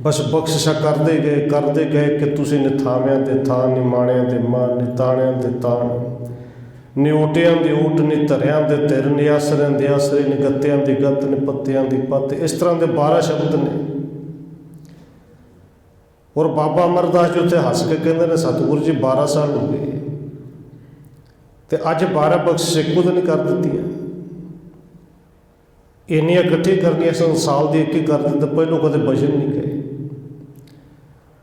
ਬਸ ਬਖਸ਼ਿਸ਼ਾਂ ਕਰਦੇ ਗਏ ਕਿ ਤੁਸੀਂ ਨਿਥਾਵਿਆਂ ਦੇ ਥਾਂ, ਨਿਮਾਣਿਆਂ ਦੇ ਮਾਣ, ਨਿਤਾਣਿਆਂ ਦੇ ਤਾਣ, ਨਿਓਟਿਆਂ ਦੀ ਓਟ, ਨਿਧਰਿਆਂ ਦੇ ਧਿਰ, ਨਿਆਸਰਿਆਂ ਦੇ ਆਸਰੇ, ਨਿਗੱਤਿਆਂ ਦੀ ਗੱਤ, ਨਿਪੱਤਿਆਂ ਦੀ ਪੱਤ, ਇਸ ਤਰ੍ਹਾਂ ਦੇ 12 ਸ਼ਬਦ ਨੇ। ਔਰ ਬਾਬਾ ਅਮਰਦਾਸ ਜੀ ਉੱਥੇ ਹੱਸ ਕੇ ਕਹਿੰਦੇ ਨੇ, ਸਤਿਗੁਰੂ ਜੀ 12 ਸਾਲ ਹੋ ਗਏ ਤੇ ਅੱਜ 12 ਬਖਸ਼ਿਸ਼ ਇੱਕੋ ਦਿਨ ਕਰ ਦਿੱਤੀਆਂ। ਇੰਨੀਆਂ ਇਕੱਠੀ ਕਰਨੀਆਂ ਸਨ, ਸਾਲ ਦੀ ਇੱਕ ਹੀ ਕਰ ਦਿੱਤੇ, ਪਹਿਲੋਂ ਕਦੇ ਬਚਨ ਨਹੀਂ ਕਹੇ।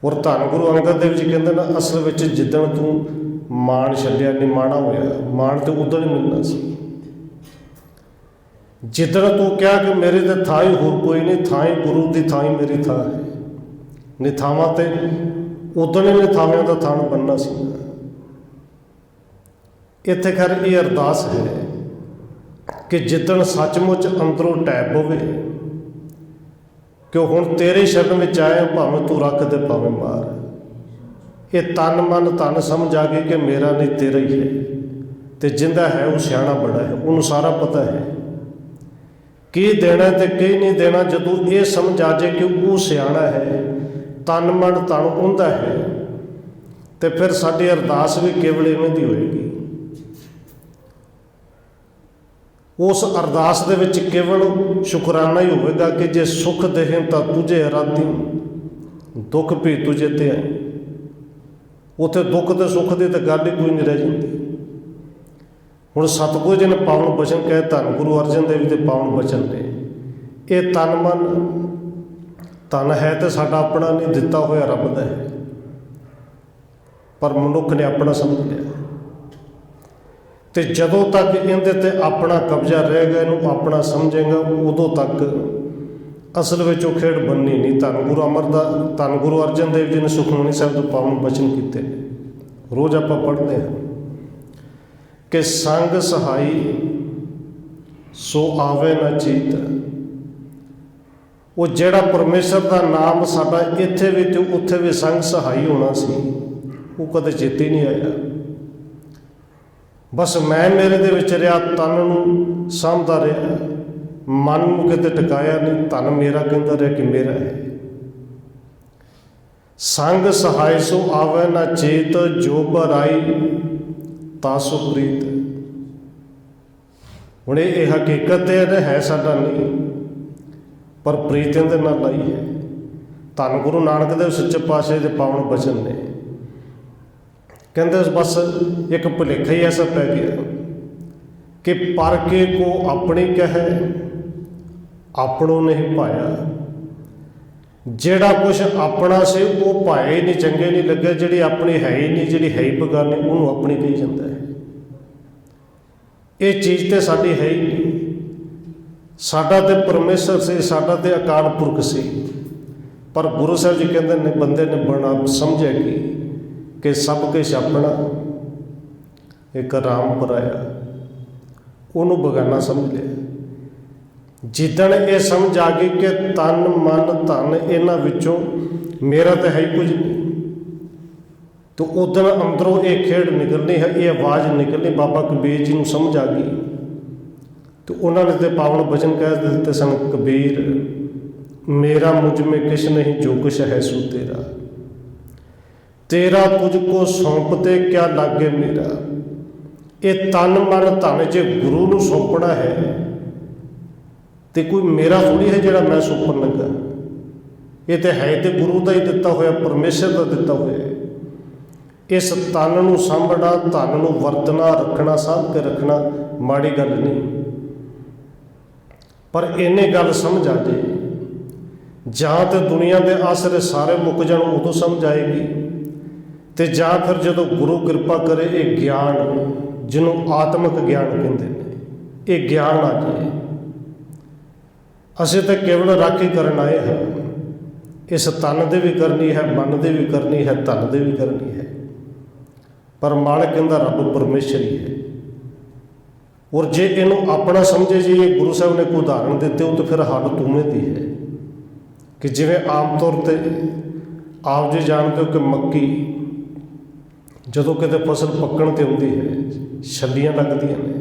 ਔਰ ਧੰਨ ਗੁਰੂ ਅੰਗਦ ਦੇਵ ਜੀ ਕਹਿੰਦੇ ਨੇ, ਅਸਲ ਵਿੱਚ ਜਿੱਦਣ ਤੂੰ ਮਾਣ ਛੱਡਿਆ, ਨਿਮਾਣਾ ਹੋਇਆ, ਮਾਣ ਤੇ ਉਦੋਂ ਹੀ ਮਿਲਣਾ ਸੀ। ਜਿੱਦਣ ਤੂੰ ਕਿਹਾ ਕਿ ਮੇਰੇ ਤੇ ਥਾਂ ਹੀ ਹੋਰ ਕੋਈ ਨਹੀਂ, ਥਾਂ ਹੀ ਗੁਰੂ ਦੀ ਥਾਂ ਹੀ ਮੇਰੀ ਥਾਂ ਹੈ, ਨਿਥਾਵਾਂ ਤੇ ਉਦੋਂ ਹੀ ਨਿਥਾਵਿਆਂ ਦਾ ਥਾਂ ਬਣਨਾ ਸੀ। ਇੱਥੇ ਖੈਰ ਇਹ ਅਰਦਾਸ ਹੈ ਕਿ ਜਿੱਦਣ ਸੱਚਮੁੱਚ ਅੰਦਰੋਂ ਟੈਪ ਹੋਵੇ ਕਿ ਹੁਣ ਤੇਰੇ ਸ਼ਰਨ ਵਿੱਚ ਆਏ, ਭਾਵੇਂ ਤੂੰ ਰੱਖ ਦੇ ਭਾਵੇਂ ਮਾਰ, ਇਹ ਤਨ ਮਨ ਧਨ ਸਮਝ ਆ ਗਈ ਕਿ ਮੇਰਾ ਨਹੀਂ ਤੇਰਾ ਹੀ ਹੈ, ਤੇ ਜਿੰਦਾ ਹੈ ਉਹ ਸਿਆਣਾ ਬੜਾ ਹੈ, ਉਹਨੂੰ ਸਾਰਾ ਪਤਾ ਹੈ ਕੀ ਦੇਣਾ ਤੇ ਕੀ ਨਹੀਂ ਦੇਣਾ। ਜਦੋਂ ਇਹ ਸਮਝ ਆ ਜਾਏ ਕਿ ਉਹ ਸਿਆਣਾ ਹੈ, ਤਨ ਮਨ ਧਨ ਉਹਦਾ ਹੈ, ਤੇ ਫਿਰ ਸਾਡੀ ਅਰਦਾਸ ਵੀ ਕੇਵਲ ਇਵੇਂ ਦੀ ਹੋਏਗੀ। ਉਸ ਅਰਦਾਸ ਦੇ ਵਿੱਚ ਕੇਵਲ ਸ਼ੁਕਰਾਨਾ ਹੀ ਹੋਵੇਗਾ ਕਿ ਜੇ ਸੁਖ ਦੇਹੇ ਤਾਂ ਤੁਝੇ ਅਰਾਧੀ, ਦੁੱਖ ਵੀ ਤੁਝੇ ਤੇ ਆਏ। ਉੱਥੇ ਦੁੱਖ ਤੇ ਸੁੱਖ ਦੀ ਤਾਂ ਗੱਲ ਹੀ ਕੋਈ ਨਹੀਂ ਰਹਿ ਜਾਂਦੀ। ਹੁਣ ਸਤਿਗੁਰੂ ਜੀ ਨੇ ਪਾਵਨ ਬਚਨ ਕਹੇ, ਧੰਨ ਗੁਰੂ ਅਰਜਨ ਦੇਵ ਜੀ ਦੇ ਪਾਵਨ ਬਚਨ ਨੇ, ਇਹ ਤਨ ਮਨ ਧਨ ਹੈ ਤੇ ਸਾਡਾ ਆਪਣਾ ਨਹੀਂ, ਦਿੱਤਾ ਹੋਇਆ ਰੱਬ ਦਾ ਹੈ, ਪਰ ਮਨੁੱਖ ਨੇ ਆਪਣਾ ਸਮਝ ਲਿਆ। ਤੇ ਜਦੋਂ ਤੱਕ ਇਹਦੇ ਤੇ ਆਪਣਾ ਕਬਜ਼ਾ ਰਹੇਗਾ, ਇਹਨੂੰ ਆਪਣਾ ਸਮਝੇਗਾ, ਉਦੋਂ ਤੱਕ ਅਸਲ ਵਿੱਚ ਉਹ ਖੇਡ ਬੰਨੀ ਨਹੀਂ। ਧੰਨ ਗੁਰੂ ਅਰਜਨ ਦੇਵ ਜੀ ਨੇ ਸੁਖਮਨੀ ਸਾਹਿਬ ਤੋਂ ਪਾਵਨ ਬਚਨ ਕੀਤੇ ਨੇ, ਰੋਜ਼ ਆਪਾਂ ਪੜ੍ਹਦੇ ਹਾਂ ਕਿ ਸੰਗ ਸਹਾਈ ਸੋ ਆਵੇ ਨਾ ਚੀਤ। ਉਹ ਜਿਹੜਾ ਪਰਮੇਸ਼ਰ ਦਾ ਨਾਮ ਸਾਡਾ ਇੱਥੇ ਵੀ ਤੇ ਉੱਥੇ ਵੀ ਸੰਗ ਸਹਾਈ ਹੋਣਾ ਸੀ, ਉਹ ਕਦੇ ਚੇਤੇ ਨਹੀਂ ਆਇਆ। ਬਸ ਮੈਂ ਮੇਰੇ ਦੇ ਵਿੱਚ ਰਿਹਾ, ਤਨ ਨੂੰ ਸਾਂਭਦਾ ਰਿਹਾ, ਮਨ ਨੂੰ ਕਿਤੇ ਟਿਕਾਇਆ ਨਹੀਂ। ਧਨ ਮੇਰਾ ਕਹਿੰਦਾ ਰਿਹਾ ਕਿ ਮੇਰਾ ਹੈ। ਸੰਗ ਸਹਾਇ ਸੋ ਆਵੇ ਨਾ ਚੇਤ, ਜੋ ਬਰਾਈ ਤਾਸੋ ਪ੍ਰੀਤ। ਹੁਣ ਇਹ ਹਕੀਕਤ ਹੈ ਸਾਡਾ ਨਹੀਂ, ਪਰ ਪ੍ਰੀਤ ਇਹਦੇ ਨਾਲ ਲਾਈ ਹੈ। ਧੰਨ ਗੁਰੂ ਨਾਨਕ ਦੇਵ ਸੱਚੇ ਪਾਤਸ਼ਾਹ ਦੇ ਪਾਵਨ ਬਚਨ ਨੇ। ਕਹਿੰਦੇ ਬਸ ਇੱਕ ਭੁਲੇਖਾ ਹੀ ਐਸਾ ਪੈ ਗਿਆ ਕਿ ਪਰ ਕੇ ਕੋ ਆਪਣੀ ਕਹੈ, ਆਪਣੋ ਨਹੀਂ ਪਾਇਆ। ਜਿਹੜਾ ਕੁਛ ਆਪਣਾ ਸੀ ਉਹ ਭਾਇਆ ਹੀ ਨਹੀਂ, ਚੰਗੇ ਨਹੀਂ ਲੱਗਿਆ। ਜਿਹੜੀ ਆਪਣੀ ਹੈ ਹੀ ਨਹੀਂ, ਜਿਹੜੀ ਹੈ ਹੀ ਬੇਗਾਨੀ, ਉਹਨੂੰ ਆਪਣੀ ਕਹੀ ਜਾਂਦਾ ਹੈ। ਇਹ ਚੀਜ਼ ਤੇ ਸਾਡੀ ਹੈ ਹੀ ਨਹੀਂ। ਸਾਡਾ ਤੇ ਪਰਮੇਸ਼ਰ ਸੀ, ਸਾਡਾ ਤੇ ਅਕਾਲ ਪੁਰਖ ਸੀ। ਪਰ ਗੁਰੂ ਸਾਹਿਬ ਜੀ ਕਹਿੰਦੇ ਨੇ ਬੰਦੇ ਨੇ ਬੜਾ ਸਮਝਿਆ ਕਿ ਸਭ ਕੁਛ ਆਪਣਾ, ਇੱਕ ਰਾਮ ਪਰਾਇਆ, ਉਹਨੂੰ ਬੇਗਾਨਾ ਸਮਝ ਲਿਆ। ਜਿੱਦਣ ਇਹ ਸਮਝ ਆ ਗਈ ਕਿ ਤਨ ਮਨ ਧਨ ਇਹਨਾਂ ਵਿੱਚੋਂ ਮੇਰਾ ਤਾਂ ਹੈ ਹੀ ਕੁਝ ਨਹੀਂ, ਤਾਂ ਉਦੋਂ ਅੰਦਰੋਂ ਇਹ ਖੇਡ ਨਿਕਲਣੀ ਹੈ, ਇਹ ਆਵਾਜ਼ ਨਿਕਲਣੀ। ਬਾਬਾ ਕਬੀਰ ਜੀ ਨੂੰ ਸਮਝ ਆ ਗਈ ਤੇ ਉਹਨਾਂ ਨੇ ਤੇ ਪਾਵਨ ਬਚਨ ਕਹਿ ਦਿੱਤੇ ਸਨ, ਕਬੀਰ ਮੇਰਾ ਮੁਝ ਮੇ ਕਿਛ ਨਹੀਂ, ਜੋ ਕੁਛ ਹੈ ਸੋ ਤੇਰਾ। ਤੇਰਾ ਤੁਝ ਕੋ ਸੌਂਪਤੇ ਕਿਆ ਲਾਗੇ ਮੇਰਾ। ਇਹ ਤਨ ਮਨ ਧਨ ਜੇ ਗੁਰੂ ਨੂੰ ਸੌਂਪਣਾ ਹੈ ਤੇ ਕੋਈ ਮੇਰਾ ਥੋੜ੍ਹੀ ਹੈ ਜਿਹੜਾ ਮੈਂ ਸੌਂਪਣ ਲੱਗਾ। ਇਹ ਤੇ ਹੈ ਤੇ ਗੁਰੂ ਦਾ ਹੀ ਦਿੱਤਾ ਹੋਇਆ, ਪਰਮੇਸ਼ਰ ਦਾ ਦਿੱਤਾ ਹੋਇਆ। ਇਸ ਤਨ ਨੂੰ ਸਾਂਭਣਾ, ਧਨ ਨੂੰ ਵਰਤਣਾ, ਰੱਖਣਾ, ਸਾਂਭ ਕੇ ਰੱਖਣਾ ਮਾੜੀ ਗੱਲ ਨਹੀਂ। ਪਰ ਇਹਨੇ ਗੱਲ ਸਮਝ ਆ ਜੇ, ਜਾਂ ਤੇ ਦੁਨੀਆ ਦੇ ਆਸਰੇ ਸਾਰੇ ਮੁੱਕ ਜਾਣ ਉਦੋਂ ਸਮਝ ਆਏਗੀ, ਤੇ ਜਾਂ ਫਿਰ ਜਦੋਂ ਗੁਰੂ ਕਿਰਪਾ ਕਰੇ ਇਹ ਗਿਆਨ, ਜਿਹਨੂੰ ਆਤਮਿਕ ਗਿਆਨ ਕਹਿੰਦੇ ਨੇ, ਇਹ ਗਿਆਨ ਆ ਜਾਏ। ਅਸੀਂ ਤਾਂ ਕੇਵਲ ਰਾਖੀ ਕਰਨ ਆਏ ਹਾਂ। ਇਸ ਤਨ ਦੇ ਵੀ ਕਰਨੀ ਹੈ, ਮਨ ਦੇ ਵੀ ਕਰਨੀ ਹੈ, ਧਨ ਦੇ ਵੀ ਕਰਨੀ ਹੈ। ਪਰ ਮਾਲਕ ਕਹਿੰਦਾ ਰੱਬ ਪਰਮੇਸ਼ਰ ਹੀ ਹੈ। ਔਰ ਜੇ ਇਹਨੂੰ ਆਪਣਾ ਸਮਝੇ ਜੀ, ਇਹ ਗੁਰੂ ਸਾਹਿਬ ਨੇ ਕੋਈ ਉਦਾਹਰਣ ਦਿੱਤੇ, ਉਹ ਤਾਂ ਫਿਰ ਹਾਲਤ ਉਵੇਂ ਦੀ ਹੈ ਕਿ ਜਿਵੇਂ ਆਮ ਤੌਰ 'ਤੇ ਆਪ ਜੀ ਜਾਣਦੇ ਹੋ ਕਿ ਮੱਕੀ ਜਦੋਂ ਕਿਤੇ ਫਸਲ ਪੱਕਣ 'ਤੇ ਆਉਂਦੀ ਹੈ, ਛੱਲੀਆਂ ਲੱਗਦੀਆਂ ਨੇ,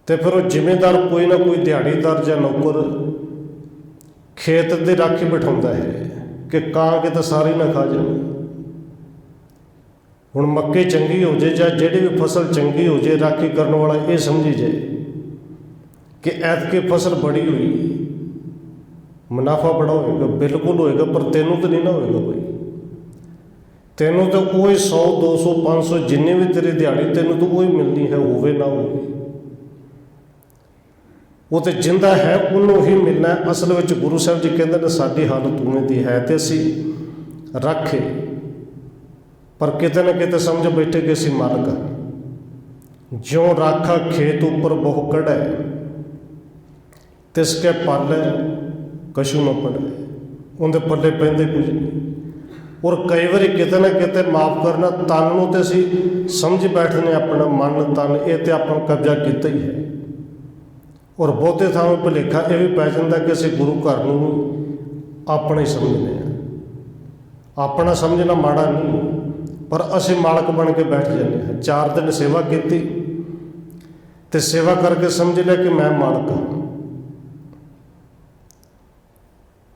ਅਤੇ ਫਿਰ ਉਹ ਜ਼ਿਮੀਂਦਾਰ ਕੋਈ ਨਾ ਕੋਈ ਦਿਹਾੜੀਦਾਰ ਜਾਂ ਨੌਕਰ ਖੇਤ ਦੀ ਰਾਖੀ ਬਿਠਾਉਂਦਾ ਹੈ ਕਿ ਕਾਂ ਕਿਤੇ ਸਾਰੀ ਨਾ ਖਾ ਜਾਵੇ। ਹੁਣ ਮੱਕੀ ਚੰਗੀ ਹੋ ਜੇ ਜਾਂ ਜਿਹੜੀ ਵੀ ਫਸਲ ਚੰਗੀ ਹੋ ਜੇ, ਰਾਖੀ ਕਰਨ ਵਾਲਾ ਇਹ ਸਮਝੀ ਜਾਏ ਕਿ ਐਤਕੀ ਫਸਲ ਬੜੀ ਹੋਈ, ਮੁਨਾਫਾ ਬੜਾ ਹੋਏਗਾ, ਬਿਲਕੁਲ ਹੋਏਗਾ, ਪਰ ਤੈਨੂੰ ਤਾਂ ਨਹੀਂ ਨਾ ਹੋਏਗਾ ਕੋਈ। ਤੈਨੂੰ ਤਾਂ ਉਹੀ 100 200 500 ਜਿੰਨੀ ਵੀ ਤੇਰੀ ਦਿਹਾੜੀ, ਤੈਨੂੰ ਤਾਂ ਉਹੀ ਮਿਲਣੀ ਹੈ, ਹੋਵੇ ਨਾ ਹੋਵੇ। ਉਹ ਤਾਂ ਜਿੰਦਾ ਹੈ ਉਹਨੂੰ ਹੀ ਮਿਲਣਾ ਹੈ। ਅਸਲ ਵਿੱਚ ਗੁਰੂ ਸਾਹਿਬ ਜੀ ਕਹਿੰਦੇ ਨੇ ਸਾਡੀ ਹਾਲਤ ਉਵੇਂ ਦੀ ਹੈ ਤੇ ਅਸੀਂ ਰੱਖੇ, ਪਰ ਕਿਤੇ ਨਾ ਕਿਤੇ ਸਮਝ ਬੈਠੇ ਕਿ ਅਸੀਂ ਮਾਲਕ ਹਾਂ। ਜਿਉਂ ਰਾਖਾ ਖੇਤ ਉੱਪਰ ਬਹੁ ਕੜੈ, ਤਿਸ ਕੇ ਪਾਲੈ ਕਛੂ ਨਾ ਪੜੈ। ਉਹਦੇ ਪੱਲੇ ਪੈਂਦੇ ਕੁਝ ਨਹੀਂ। ਔਰ ਕਈ ਵਾਰੀ ਕਿਤੇ ਨਾ ਕਿਤੇ ਮਾਫ ਕਰਨਾ, ਤਨ ਨੂੰ ਤੇ ਅਸੀਂ ਸਮਝ ਬੈਠਦੇ ਆਪਣਾ ਮਨ ਤਨ, ਇਹ ਤੇ ਆਪਾਂ ਕਬਜ਼ਾ ਕੀਤਾ ਹੀ ਹੈ। ਔਰ ਬਹੁਤੇ ਥਾਵੇਂ ਭੁਲੇਖਾ ਇਹ ਵੀ ਪੈ ਜਾਂਦਾ ਕਿ ਅਸੀਂ ਗੁਰੂ ਘਰ ਨੂੰ ਆਪਣਾ ਹੀ ਸਮਝਦੇ ਹਾਂ। ਆਪਣਾ ਸਮਝਣਾ ਮਾੜਾ ਨਹੀਂ, ਪਰ ਅਸੀਂ ਮਾਲਕ ਬਣ ਕੇ ਬੈਠ ਜਾਂਦੇ ਹਾਂ। 4 ਦਿਨ ਸੇਵਾ ਕੀਤੀ ਤੇ ਸੇਵਾ ਕਰਕੇ ਸਮਝ ਲਿਆ ਕਿ ਮੈਂ ਮਾਲਕ ਹਾਂ।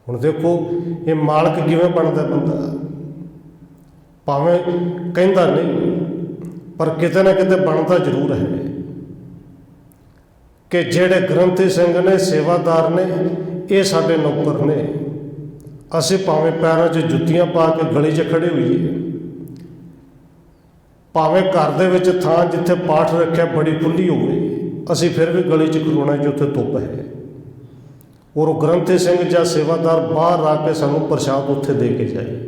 ਹੁਣ ਦੇਖੋ ਇਹ ਮਾਲਕ ਕਿਵੇਂ ਬਣਦਾ ਬੰਦਾ, ਭਾਵੇਂ ਕਹਿੰਦਾ ਨਹੀਂ ਪਰ ਕਿਤੇ ਨਾ ਕਿਤੇ ਬਣਦਾ ਜ਼ਰੂਰ ਹੈ। ਕਿ ਜਿਹੜੇ ਗ੍ਰੰਥੀ ਸਿੰਘ ਨੇ, ਸੇਵਾਦਾਰ ਨੇ, ਇਹ ਸਾਡੇ ਨੌਕਰ ਨੇ। ਅਸੀਂ ਭਾਵੇਂ ਪੈਰਾਂ 'ਚ ਜੁੱਤੀਆਂ ਪਾ ਕੇ ਗਲੀ 'ਚ ਖੜੇ ਹੋਈਏ, ਭਾਵੇਂ ਘਰ ਦੇ ਵਿੱਚ ਥਾਂ ਜਿੱਥੇ ਪਾਠ ਰੱਖਿਆ ਬੜੀ ਖੁੱਲ੍ਹੀ ਹੋਵੇ, ਅਸੀਂ ਫਿਰ ਵੀ ਗਲੀ 'ਚ ਖਲੋਣਾ ਜਿੱਥੇ ਧੁੱਪ ਹੈ। ਔਰ ਉਹ ਗ੍ਰੰਥੀ ਸਿੰਘ ਜਾਂ ਸੇਵਾਦਾਰ ਬਾਹਰ ਆ ਕੇ ਸਾਨੂੰ ਪ੍ਰਸ਼ਾਦ ਉੱਥੇ ਦੇ ਕੇ ਜਾਏ।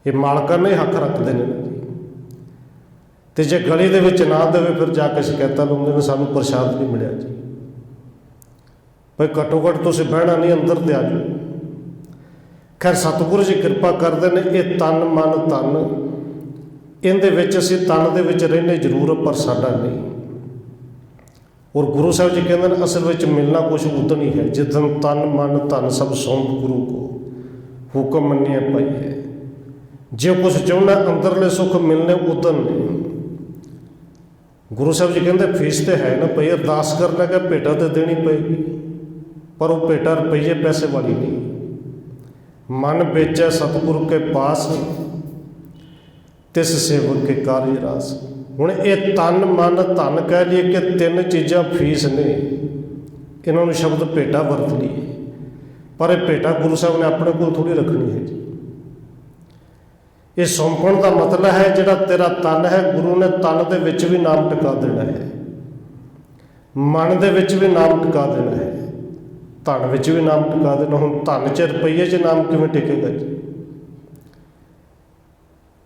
ਇਹ ਮਾਲਕਾਂ ਨੇ ਹੱਕ ਰੱਖਦੇ ਨੇ। ਅਤੇ ਜੇ ਗਲੀ ਦੇ ਵਿੱਚ ਨਾ ਦੇਵੇ, ਫਿਰ ਜਾ ਕੇ ਸ਼ਿਕਾਇਤਾਂ ਲਾਉਂਦੇ ਨੇ ਸਾਨੂੰ ਪ੍ਰਸ਼ਾਦ ਨਹੀਂ ਮਿਲਿਆ ਜੀ। भाई घट्टो घट्ट तुसीं बहना नहीं, अंदर ते आ जाओ। खैर सतगुरु जी किरपा करते हैं, ये तन मन धन इहदे विच असीं तन दे विच रहने जरूर पर साडा नहीं। और गुरु साहब जी कहते हैं असल में मिलना कुछ उदन ही है जिदन तन मन धन सब सौंप गुरु को हुक्म मन्निया पाइए। जो कुछ चाहना अंदरले सुख मिलने उदन ने। गुरु साहब जी कहते फीस तो है ना भाई, अरदास कर लगा भेटा तो देनी पएगी, पर वो भेटा रुपये पैसे वाली नहीं। मन बेचे सतगुरु के पास तिस सेवक के कार्य रास। हुण ये तन मन धन कह लिए कि तीन चीज़ां फीस ने, इन्होंने शब्द भेटा वरत लिए, पर यह भेटा गुरु साहब ने अपने को थोड़ी रखनी है जी। ये सौंपण का मतलब है जिहड़ा तेरा तन है गुरु ने तन दे विच भी नाम टिका देना है, मन दे विच भी नाम टिका देना है, धन विच भी नाम टिका देना। हुण धन च रुपये च नाम किवें टिकेगा जी?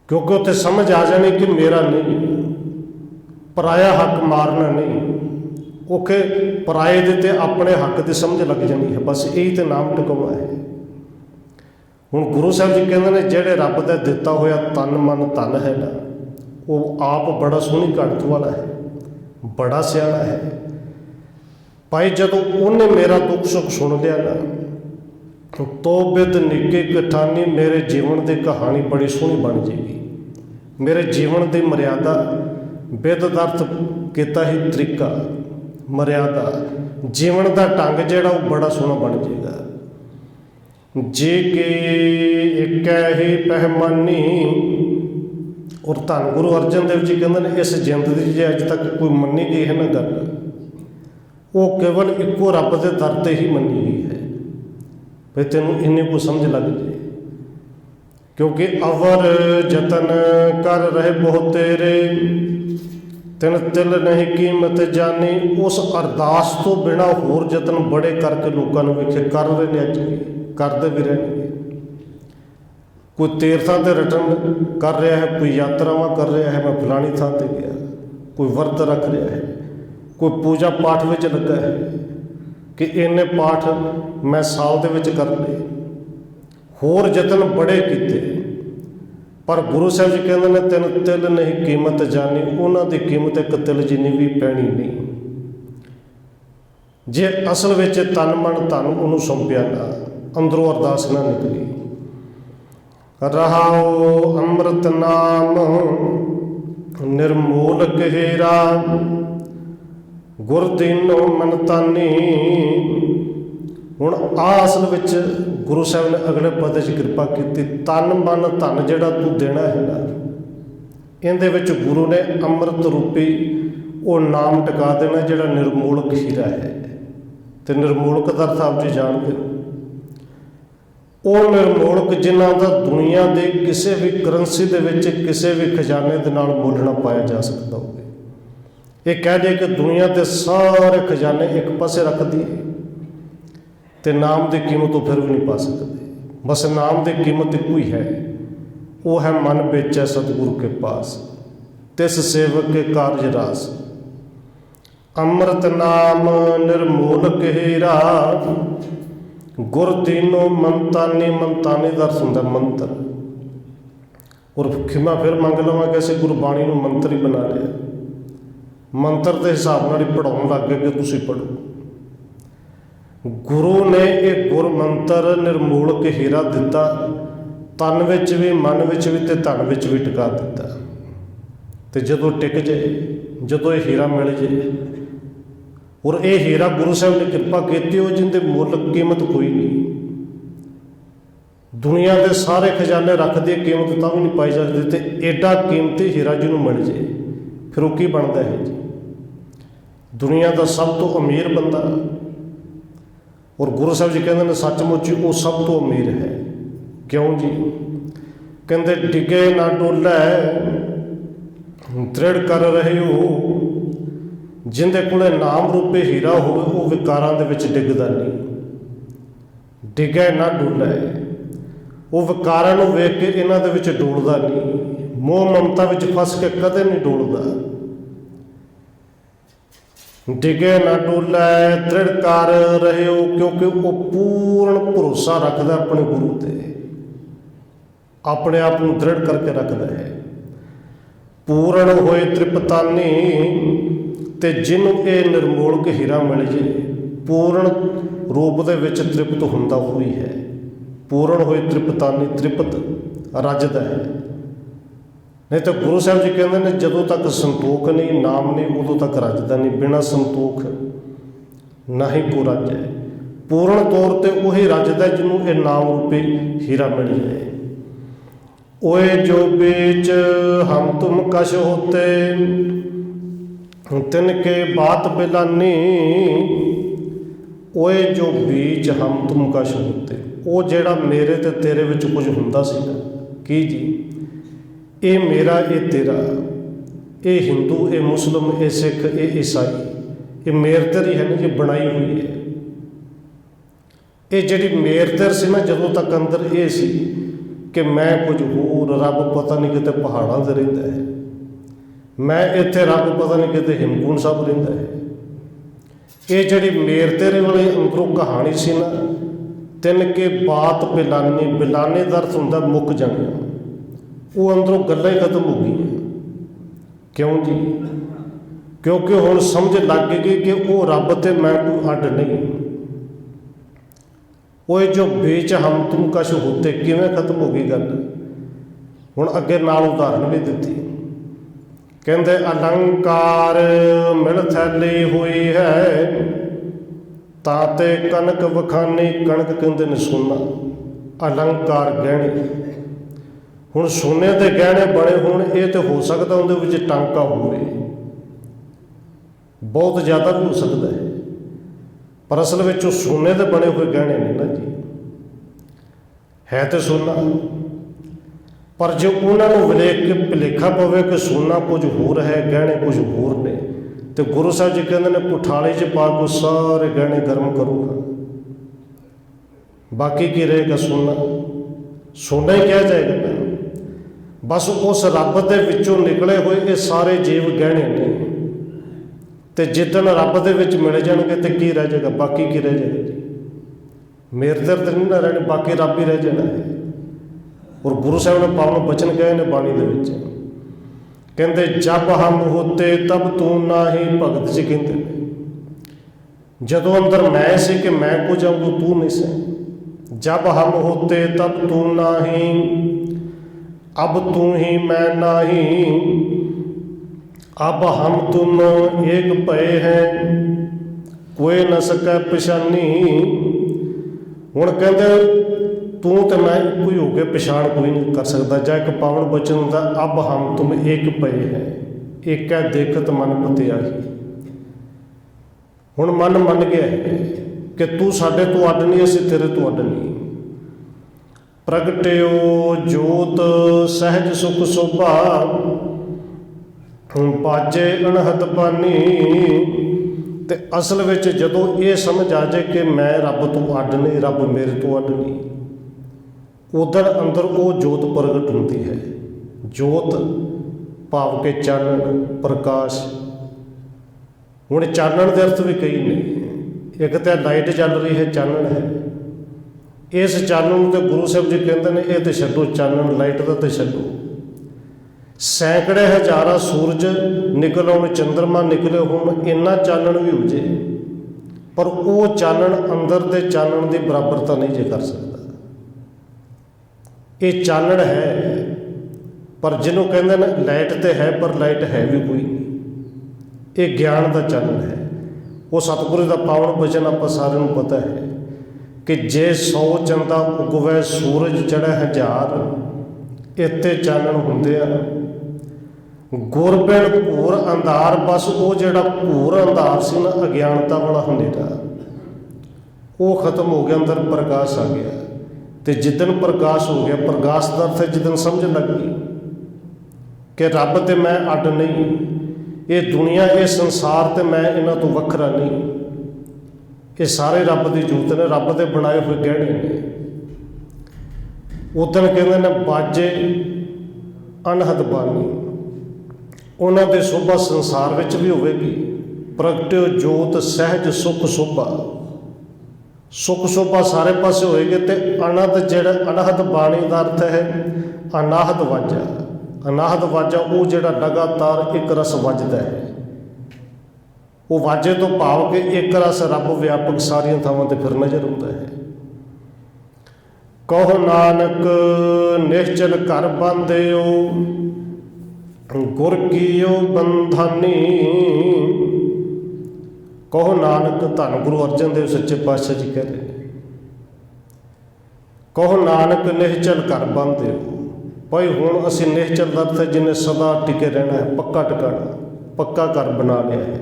क्योंकि उत्थे समझ आ जानी कि मेरा नहीं, पराया हक मारना नहीं, ओके पराए दे ते अपने हक की समझ लग जानी है। बस यही तो नाम टिकावा है। हुण गुरु साहब जी कहते हैं जेड़े रब का दिता होया तन मन धन है ना, वो आप बड़ा सोहनी गणत वाला है, बड़ा सियाणा है। भाई जदों उन्हें मेरा दुख सुख सुन लिया ना, तो बिद निके कठानी मेरे जीवन की कहानी बड़ी सोहनी बन जाएगी। मेरे जीवन की मर्यादा बिद दा अर्थ किता ही तरीका, मर्यादा जीवन का ढंग जिहड़ा वो बड़ा सोहना बन जाएगा। जी के एक ही पहमानी। और धन गुरु अर्जन देव जी कहते हैं इस जिंदगी जी अज तक कोई मनी गई है ना गल, वो केवल इको रब के दर ते ही मनी गई है। भाई तेनों इन्नी को समझ लग जाए, क्योंकि अवर जतन कर रहे बहुत तेरे तिन तिल नहीं कीमत जानी। उस अरदास तो बिना होर जतन बड़े करके लोगों ने वेखे कर रहे हैं, अज भी करते भी रहेंगे। कोई तीर्थां ते रिटर्न कर रहा है, कोई यात्रावां कर रहा है, मैं फलानी थां ते गया, कोई वर्त रख रहा है, कोई पूजा पाठ में लगा है कि इन्ने पाठ मैं साल दे विच कर लए, होर जतन बड़े कीते। पर गुरु साहब जी कहते हैं तिन तिल नहीं कीमत जानी, उन्होंने कीमत एक तिल जिन्नी भी पैनी नहीं। जे असल में तन मन धन उन्होंने सौंपिया ना, अंदरों अरदास ना निकली। रहाओ अमृत नाम निर्मूल हीरा, गुर दीनो मन तानी। हुण आ असल विच गुरु साहब ने अगले पद च कृपा की। तन मन धन जिहड़ा तू देना है ना, इहदे विच गुरु ने अमृत रूपी वो नाम टिका देना जिहड़ा निर्मूलक हीरा है। तो निर्मूलक का अर्थ आप जी जानते हो, वो निर्मूलक जिन्हां दा दुनिया के किसी भी करंसी दे विच किसी भी खजाने दे नाल मुल ना पाया जा सकता हो। ये कह दिए कि दुनिया के सारे खजाने एक पासे रख दिए तो नाम की कीमत तो फिर भी नहीं पा सकते। बस नाम की कीमत एक ही है, वो है मन बेचे सतगुरु के पास तिस सेवक के कार्य रास। अमृत नाम निर्मूलक हीरा, गुर दीनो मनतानी। मनतानी का अर्थ होंदा मंत्र। और खिमा फिर मंग लवां कैसे गुरबाणी को मंत्र ही बना लिया, मंत्र के हिसाब नाल ही पढ़ाउण लग गए कि तुसीं पढ़ो। गुरु ने एक गुर मंत्र निर्मूलक हीरा दिता, तन विच भी मन विच भी ते धन विच भी टिका दिता। तो जदों टिक जाए, जदों ये हीरा मिल जाए, और ये हीरा गुरु साहब ने कृपा की हो जिनके मुल कीमत कोई नहीं। दुनिया के सारे खजाने रख दिए कीमत तो भी नहीं पाई जा सकती। तो एडा कीमती हीरा जिन्होंने मिल जाए फिर वो की बनता है जी? दुनिया का सब तो अमीर बंदा। और गुरु साहब जी कहते हैं सचमुच वो सब तो अमीर है। क्यों जी? कहते टिके ना डोलै दृढ़ कर रहे हो, जिंदे कोले नाम रूपे हीरा हो वो विकारां दे विच डिगदा नहीं। डिगे ना डोलै, वो विकारां नूं वेख के इन्हां दे विच डोलदा नहीं, मोह ममता विच फस के कदे नहीं डोलदा। ਡਿਗੇ ਨਾ ਡੋਲੇ ਦ੍ਰਿੜ ਕਰ ਰਹਿਓ, ਕਿਉਂਕਿ ਉਹ ਪੂਰਨ ਭਰੋਸਾ ਰੱਖਦਾ ਆਪਣੇ ਗੁਰੂ ਤੇ, ਆਪਣੇ ਆਪ ਨੂੰ ਦ੍ਰਿੜ ਕਰਕੇ ਰੱਖਦਾ ਹੈ। ਪੂਰਨ ਹੋਏ ਤ੍ਰਿਪਤਾਨੀ, ਤੇ ਜਿਹਨੂੰ ਇਹ ਨਿਰਮੋਲਕ ਹੀਰਾ ਮਿਲ ਜੇ, ਪੂਰਨ ਰੂਪ ਦੇ ਵਿੱਚ ਤ੍ਰਿਪਤ ਹੁੰਦਾ ਹੋਈ ਹੈ। ਪੂਰਨ ਹੋਏ ਤ੍ਰਿਪਤਾਨੀ, ਤ੍ਰਿਪਤ ਰੱਜਦਾ ਹੈ। ਨਹੀਂ ਤਾਂ ਗੁਰੂ ਸਾਹਿਬ ਜੀ ਕਹਿੰਦੇ ਨੇ ਜਦੋਂ ਤੱਕ ਸੰਤੋਖ ਨਹੀਂ, ਨਾਮ ਨਹੀਂ, ਉਦੋਂ ਤੱਕ ਰੱਜਦਾ ਨਹੀਂ। ਬਿਨਾਂ ਸੰਤੋਖ ਨਾ ਹੀ ਕੋ ਰੱਜੈ। ਪੂਰਨ ਤੌਰ ਤੇ ਉਹੀ ਰੱਜਦਾ ਜਿਹਨੂੰ ਇਹ ਨਾਮ ਰੂਪੀ ਹੀਰਾ ਮਿਲ ਜਾਏ। ओए जो बीच हम तुम कश होते, तिनके बात बिलानी। ओए जो बीच हम तुम कश होते, वो जेड़ा मेरे ते तेरे विच कुछ हुंदा सीगा। की जी, ये मेरा ये तेरा, ये हिंदू, ये मुस्लिम, ये सिख, ये ईसाई, ये मेर तेरी है ना जी, बनाई हुई है। ये जिहड़ी मेर तेर सी ना, जदों तक अंदर ये सी कि मैं कुछ होर, रब पता नहीं किते पहाड़ां ते रहिंदा है, मैं इत्थे, रब पता नहीं किते हेमकूंट साहब रहिंदा है। ये जिहड़ी मेर तेरे वाली अंदरों कहानी सी ना, तिनके बात बिलानी, बिलाने दा अर्थ हुंदा मुक जाना। वो अंदरों गल्लां ही खत्म हो गई। क्यों जी? क्योंकि हुण समझ लग गई कि वो रब ते मैं कोई अड्ड नहीं। वो जो बीच हम तुम कश होते, किवें खत्म हो गई गल? हुण अगे नाल उदाहरण भी दिती। कहंदे अलंकार मिल थैली हुई है, ताते कनक वखानी। कणक कहंदे ने सोना, अलंकार गहने। हुण सोने दे गहने बने होण, ये तो हो सकदा उहदे विच टांका होवे, बहुत ज़्यादा भी हो सकता है, पर असल में सोने के बने हुए गहने ने ना जी, है तो सोना। पर जो उन्होंने विलेख के भुलेखा पवे कि सोना कुछ होर है, गहने कुछ होर ने, तो गुरु साहब जी कहते हैं कुठाली च पा के सारे गहने गर्म करूँगा, बाकी की रहेगा सोना। सोना ही कहा जाएगा ना। बस उस रब के विचों निकले हुए ये सारे जीव गहने ने, तो जिदन रब दे विच मिल जाएंगे तो की रह जाएगा, बाकी की रह जाएगा जी? मेरे दर तो नहीं ना रहने, बाकी रब ही रह जाना है। और गुरु साहब ने पावन बचन कहे ने बाणी दे विच, कहते जब हम होते तब तू ना ही। भगत जी कहते जदों अंदर मैं से कि मैं को जाऊँ तू नहीं से। जब हम होते तब तू ना ही, अब तू ही मैं ना ही। अब हम तुम एक भय हैं, कोई न सके पछानी। हुण कहंदे तू तो मैं एक ही हो गए, पछाण कोई नहीं कर सकता। जां एक पावन बचन हुंदा, अब हम तुम एक भय हैं, एक है देखत मन पतियाही। हुण मन मन गया कि तू साडे तो अड्ड नहीं, असीं तेरे तो अड्ड नहीं। प्रगटियो जोत सहज सुख शोभा, बाजे अणहत पानी। ते असल में जदों ये समझ आ जाए कि मैं रब तो अड्ड नहीं, रब मेरे तो अड्ड नहीं, उधर अंदर वो जोत प्रगट होती है। जोत भाव के चानन, प्रकाश। हुण चानन के अर्थ भी कई ने, एक तो लाइट चल रही है, चानन है। इस चानन तो गुरु साहब जी कहते हैं ये तो छड्डो, चानन लाइट का तो छड्डो। सैकड़े हज़ारा सूरज निकल आउण, चंद्रमा निकले होण, इन्ना चानन भी हो जाए, पर वो चानन अंदर दे चानन की बराबरता नहीं जे कर सकता। ये चानन है, पर जिन्हों कहते हैं लाइट तो है, पर लाइट है भी कोई नहीं। ये ज्ञान का चानन है। वो सतगुरु का पावन वचन आप सारे नूं पता है कि जे 100 चंदा उगवे, सूरज चढ़े 1000, इत्ते चानन हुंदे आ। गुर बिन घोर अंधार, बस वो जिहड़ा घोर अंधार सी ना, अज्ञानता वाला हनेरा, वो खत्म हो गया, अंदर प्रकाश आ गया। तो जिदन प्रकाश हो गया, प्रकाश का अर्थ जिदन समझ लग गई कि रब ते मैं अड्ड नहीं, ये दुनिया, ये संसार ते मैं इन्हां तो वखरा नहीं, ये सारे रब की जोत ने, रब के बनाए हुए गहने ने। उदन कहते ने बाजे अनहद बानी, उन्होंने शोभा संसार विच भी होगी, ਪ੍ਰਗਟਿਓ ਜੋਤ ਸਹਿਜ ਸੁਖ ਸ਼ੋਭਾ। ਸੁਖ ਸ਼ੋਭਾ ਸਾਰੇ ਪਾਸੇ ਹੋਏਗੀ ਤੇ ਅਨਹਦ, ਜਿਹੜਾ ਅਨਹਦ ਬਾਣੀ ਦਾ ਅਰਥ ਹੈ ਅਨਾਹਦ ਵਾਜਾ। ਅਨਾਹਦ ਵਾਜਾ ਉਹ ਜਿਹੜਾ ਲਗਾਤਾਰ ਇੱਕ ਰਸ ਵੱਜਦਾ ਹੈ। ਉਹ ਵਾਜੇ ਤੋਂ ਭਾਵ ਕਿ ਇੱਕ ਰਸ ਰੱਬ ਵਿਆਪਕ ਸਾਰੀਆਂ ਥਾਵਾਂ ਤੇ ਫਿਰ ਨਜ਼ਰ ਆਉਂਦਾ ਹੈ। ਕਹੋ ਨਾਨਕ ਨਿਸ਼ਚਲ ਘਰ ਬਾਂਧਿਓ, ਗੁਰ ਕੀਓ ਬੰਧਾਨੀ। ਕਹੋ ਨਾਨਕ, ਧੰਨ ਗੁਰੂ ਅਰਜਨ ਦੇਵ ਸੱਚੇ ਪਾਤਸ਼ਾਹ ਜੀ ਕਹਿ ਰਹੇ ਨੇ, ਕਹੋ ਨਾਨਕ ਨਿਸ਼ਚਲ ਘਰ ਬਾਂਧਿਓ। ਭਾਈ ਹੁਣ ਅਸੀਂ ਨਿਸ਼ਚਲ ਦਾ ਅਰਥ ਜਿਹਨੇ ਸਦਾ ਟਿਕੇ ਰਹਿਣਾ ਹੈ, ਪੱਕਾ ਟਿਕਾਣਾ, ਪੱਕਾ ਘਰ ਬਣਾ ਲਿਆ ਹੈ।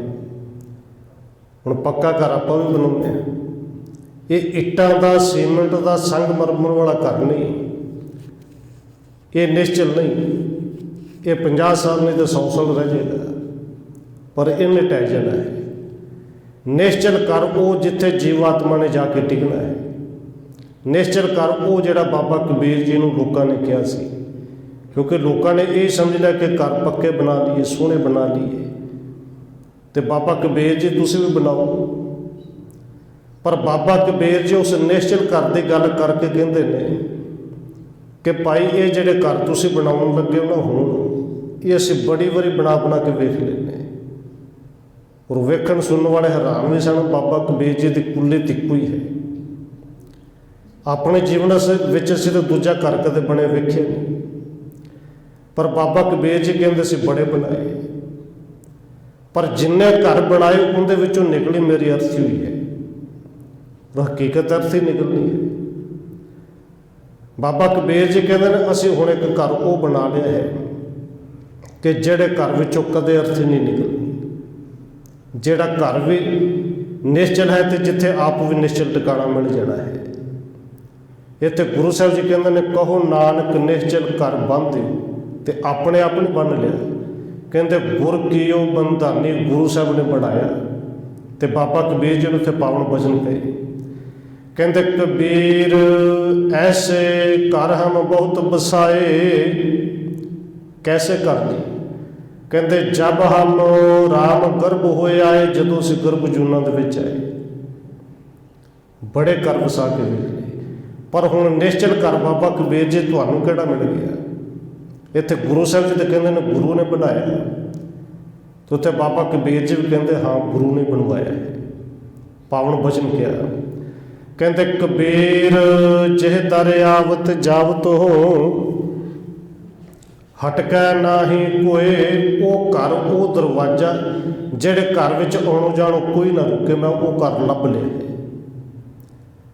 ਹੁਣ ਪੱਕਾ ਘਰ ਆਪਾਂ ਵੀ ਬਣਾਉਂਦੇ ਹਾਂ। ਇਹ ਇੱਟਾਂ ਦਾ, ਸੀਮੈਂਟ ਦਾ, ਸੰਗਮਰਮਰ ਵਾਲਾ ਘਰ ਨਹੀਂ, ਇਹ ਨਿਸ਼ਚਲ ਨਹੀਂ। ਇਹ 50 ਸਾਲ ਨਹੀਂ ਤਾਂ 100 ਸਾਲ ਰਹਿ ਜਾਏਗਾ, ਪਰ ਇਹਨੇ ਢਹਿ ਜਾਣਾ ਹੈ। ਨਿਸ਼ਚਲ ਘਰ ਉਹ ਜਿੱਥੇ ਜੀਵਾਤਮਾ ਨੇ ਜਾ ਕੇ ਟਿਕਣਾ ਹੈ। ਨਿਸ਼ਚਲ ਘਰ ਉਹ ਜਿਹੜਾ ਬਾਬਾ ਕਬੀਰ ਜੀ ਨੂੰ ਲੋਕਾਂ ਨੇ ਕਿਹਾ ਸੀ, ਕਿਉਂਕਿ ਲੋਕਾਂ ਨੇ ਇਹ ਸਮਝ ਲਿਆ ਕਿ ਘਰ ਪੱਕੇ ਬਣਾ ਲਈਏ, ਸੋਹਣੇ ਬਣਾ ਲਈਏ, ਤੇ ਬਾਬਾ ਕਬੀਰ ਜੀ ਤੁਸੀਂ ਵੀ ਬਣਾਓ। ਪਰ ਬਾਬਾ ਕਬੀਰ ਜੀ ਉਸ ਨਿਸ਼ਚਲ ਘਰ ਦੀ ਗੱਲ ਕਰਕੇ ਕਹਿੰਦੇ ਨੇ ਕਿ ਭਾਈ ਇਹ ਜਿਹੜੇ ਘਰ ਤੁਸੀਂ ਬਣਾਉਣ ਲੱਗੇ ਹੋ ਨਾ, ਹੁਣ ਇਹ ਅਸੀਂ ਬੜੀ ਵਾਰੀ ਬਣਾ ਕੇ ਵੇਖ ਲੈਂਦੇ, ਔਰ ਵੇਖਣ ਸੁਣਨ ਵਾਲੇ ਹੈਰਾਨ ਵੀ ਸਨ। ਬਾਬਾ ਕਬੀਰ ਜੀ ਦੀ ਕੁੱਲੀ ਤਿੱਕੂ ਹੀ ਹੈ। ਆਪਣੇ ਜੀਵਨ ਵਿੱਚ ਅਸੀਂ ਤਾਂ ਦੂਜਾ ਘਰ ਕਦੇ ਬਣੇ ਵੇਖੇ ਨਹੀਂ, ਪਰ ਬਾਬਾ ਕਬੀਰ ਜੀ ਕਹਿੰਦੇ ਸੀ ਬੜੇ ਬਣਾਏ। ਪਰ ਜਿੰਨੇ ਘਰ ਬਣਾਏ ਉਹਦੇ ਵਿੱਚੋਂ ਨਿਕਲੀ ਮੇਰੀ ਅਰਥੀ ਹੋਈ ਹੈ, ਹਕੀਕਤ ਅਰਥੀ ਨਿਕਲਣੀ ਹੈ। ਬਾਬਾ ਕਬੀਰ ਜੀ ਕਹਿੰਦੇ ਨੇ ਅਸੀਂ ਹੁਣ ਇੱਕ ਘਰ ਉਹ ਬਣਾ ਲਿਆ ਹੈ ਕਿ ਜਿਹੜੇ ਘਰ ਵਿੱਚੋਂ ਕਦੇ ਅਰਥੀ ਨਹੀਂ ਨਿਕਲਣੀ, ਜਿਹੜਾ ਘਰ ਵੀ ਨਿਸ਼ਚਲ ਹੈ ਤੇ ਜਿੱਥੇ ਆਪ ਵੀ ਨਿਸ਼ਚਲ ਟਿਕਾਣਾ ਮਿਲ ਜਾਣਾ ਹੈ। ਇੱਥੇ ਗੁਰੂ ਸਾਹਿਬ ਜੀ ਕਹਿੰਦੇ ਨੇ ਕਹੋ ਨਾਨਕ ਨਿਸ਼ਚਲ ਘਰ ਬਾਂਧਿਓ, ਤੇ ਆਪਣੇ ਆਪ ਨੂੰ ਬੰਨ ਲਿਆ। ਕਹਿੰਦੇ ਗੁਰ ਕੀਓ ਬੰਧਾਨੀ, ਗੁਰੂ ਸਾਹਿਬ ਨੇ ਬਣਾਇਆ। ਤੇ ਬਾਬਾ ਕਬੀਰ ਜੀ ਨੂੰ ਉੱਥੇ ਪਾਵਨ ਬਚਨ ਕਹੇ, ਕਹਿੰਦੇ ਕਬੀਰ ਐਸੇ ਘਰ ਹਮ ਬਹੁਤ ਬਸਾਏ। ਕੈਸੇ ਘਰ ਜੀ? ਕਹਿੰਦੇ ਜਬ ਹਮ ਰਾਮ ਗਰਭ ਹੋਏ ਆਏ, ਜਦੋਂ ਅਸੀਂ ਗਰਭ ਜੂਨਾਂ ਦੇ ਵਿੱਚ ਆਏ, ਬੜੇ ਘਰ ਵਸਾ ਕੇ ਵੇਖ ਲਏ। ਪਰ ਹੁਣ ਨਿਸ਼ਚਲ ਘਰ ਬਾਬਾ ਕਬੀਰ ਜੀ ਤੁਹਾਨੂੰ ਕਿਹੜਾ ਮਿਲ ਗਿਆ? ਇੱਥੇ ਗੁਰੂ ਸਾਹਿਬ ਜੀ ਤਾਂ ਕਹਿੰਦੇ ਨੇ ਗੁਰੂ ਨੇ ਬਣਾਇਆ, ਤੇ ਉੱਥੇ ਬਾਬਾ ਕਬੀਰ ਜੀ ਵੀ ਕਹਿੰਦੇ ਹਾਂ ਗੁਰੂ ਨੇ ਬਣਵਾਇਆ ਹੈ। ਪਾਵਨ ਬਚਨ ਕਿਹਾ, ਕਹਿੰਦੇ ਕਬੀਰ ਜਿਹ ਦਰ ਆਵਤ ਜਾਵਤ ਹੋ, ਹਟਕੈ ਨਾਹੀ ਕੋਏ। ਉਹ ਘਰ, ਉਹ ਦਰਵਾਜ਼ਾ ਜਿਹੜੇ ਘਰ ਵਿੱਚ ਆਉਣੋਂ ਜਾਣੋਂ ਕੋਈ ਨਾ ਰੁਕੇ, ਮੈਂ ਉਹ ਘਰ ਲੱਭ ਲਿਆ ਹੈ।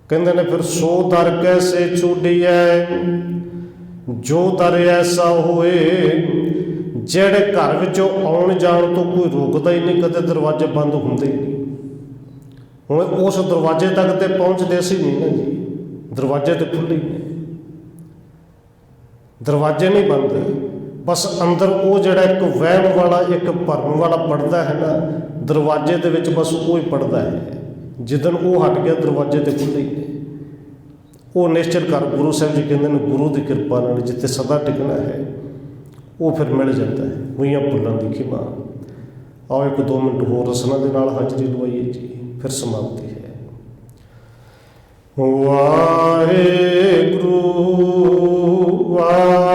ਕਹਿੰਦੇ ਨੇ ਫਿਰ ਸੋ ਦਰ ਕੈਸੇ ਛੁੱਡੀਐ, ਜੋ ਦਰ ਐਸਾ ਹੋਏ। ਜਿਹੜੇ ਘਰ ਵਿੱਚੋਂ ਆਉਣ ਜਾਣ ਤੋਂ ਕੋਈ ਰੁਕਦਾ ਹੀ ਨਹੀਂ, ਕਦੇ ਦਰਵਾਜ਼ੇ ਬੰਦ ਹੁੰਦੇ ਹੀ ਨਹੀਂ। ਹੁਣ ਉਸ ਦਰਵਾਜ਼ੇ ਤੱਕ ਤੇ ਪਹੁੰਚਦੇ ਅਸੀਂ ਨਹੀਂ ਨਾ ਜੀ, ਦਰਵਾਜ਼ੇ ਤੇ ਖੁੱਲ੍ਹੇ ਹੀ ਨੇ, ਦਰਵਾਜ਼ੇ ਨਹੀਂ ਬੰਦ। ਬਸ ਅੰਦਰ ਉਹ ਜਿਹੜਾ ਇੱਕ ਵਹਿਮ ਵਾਲਾ, ਇੱਕ ਭਰਮ ਵਾਲਾ ਪੜਦਾ ਹੈ ਨਾ ਦਰਵਾਜ਼ੇ ਦੇ ਵਿੱਚ, ਬਸ ਉਹ ਹੀ ਪੜਦਾ ਹੈ। ਜਿੱਦਣ ਉਹ ਹਟ ਗਿਆ ਦਰਵਾਜ਼ੇ ਤੇ ਖੁੱਲ੍ਹੇ ਹੀ ਨੇ। ਉਹ ਨਿਸ਼ਚਲ ਘਰ ਗੁਰੂ ਸਾਹਿਬ ਜੀ ਕਹਿੰਦੇ ਨੇ ਗੁਰੂ ਦੀ ਕਿਰਪਾ ਨਾਲ ਜਿੱਥੇ ਸਦਾ ਟਿਕਣਾ ਹੈ ਉਹ ਫਿਰ ਮਿਲ ਜਾਂਦਾ ਹੈ। ਹੋਈਆਂ ਭੁੱਲਾਂ ਦੀ ਖਿਮਾ। ਆਓ 1-2 ਮਿੰਟ ਹੋਰ ਰਸਨਾ ਦੇ ਨਾਲ ਹਾਜ਼ਰੀ ਲਵਾਈਏ ਜੀ, ਫਿਰ ਸਮਾਪਤੀ ਹੈ। ਵਾਹਿਗੁਰੂ ਵਾਹਿਗੁਰੂ।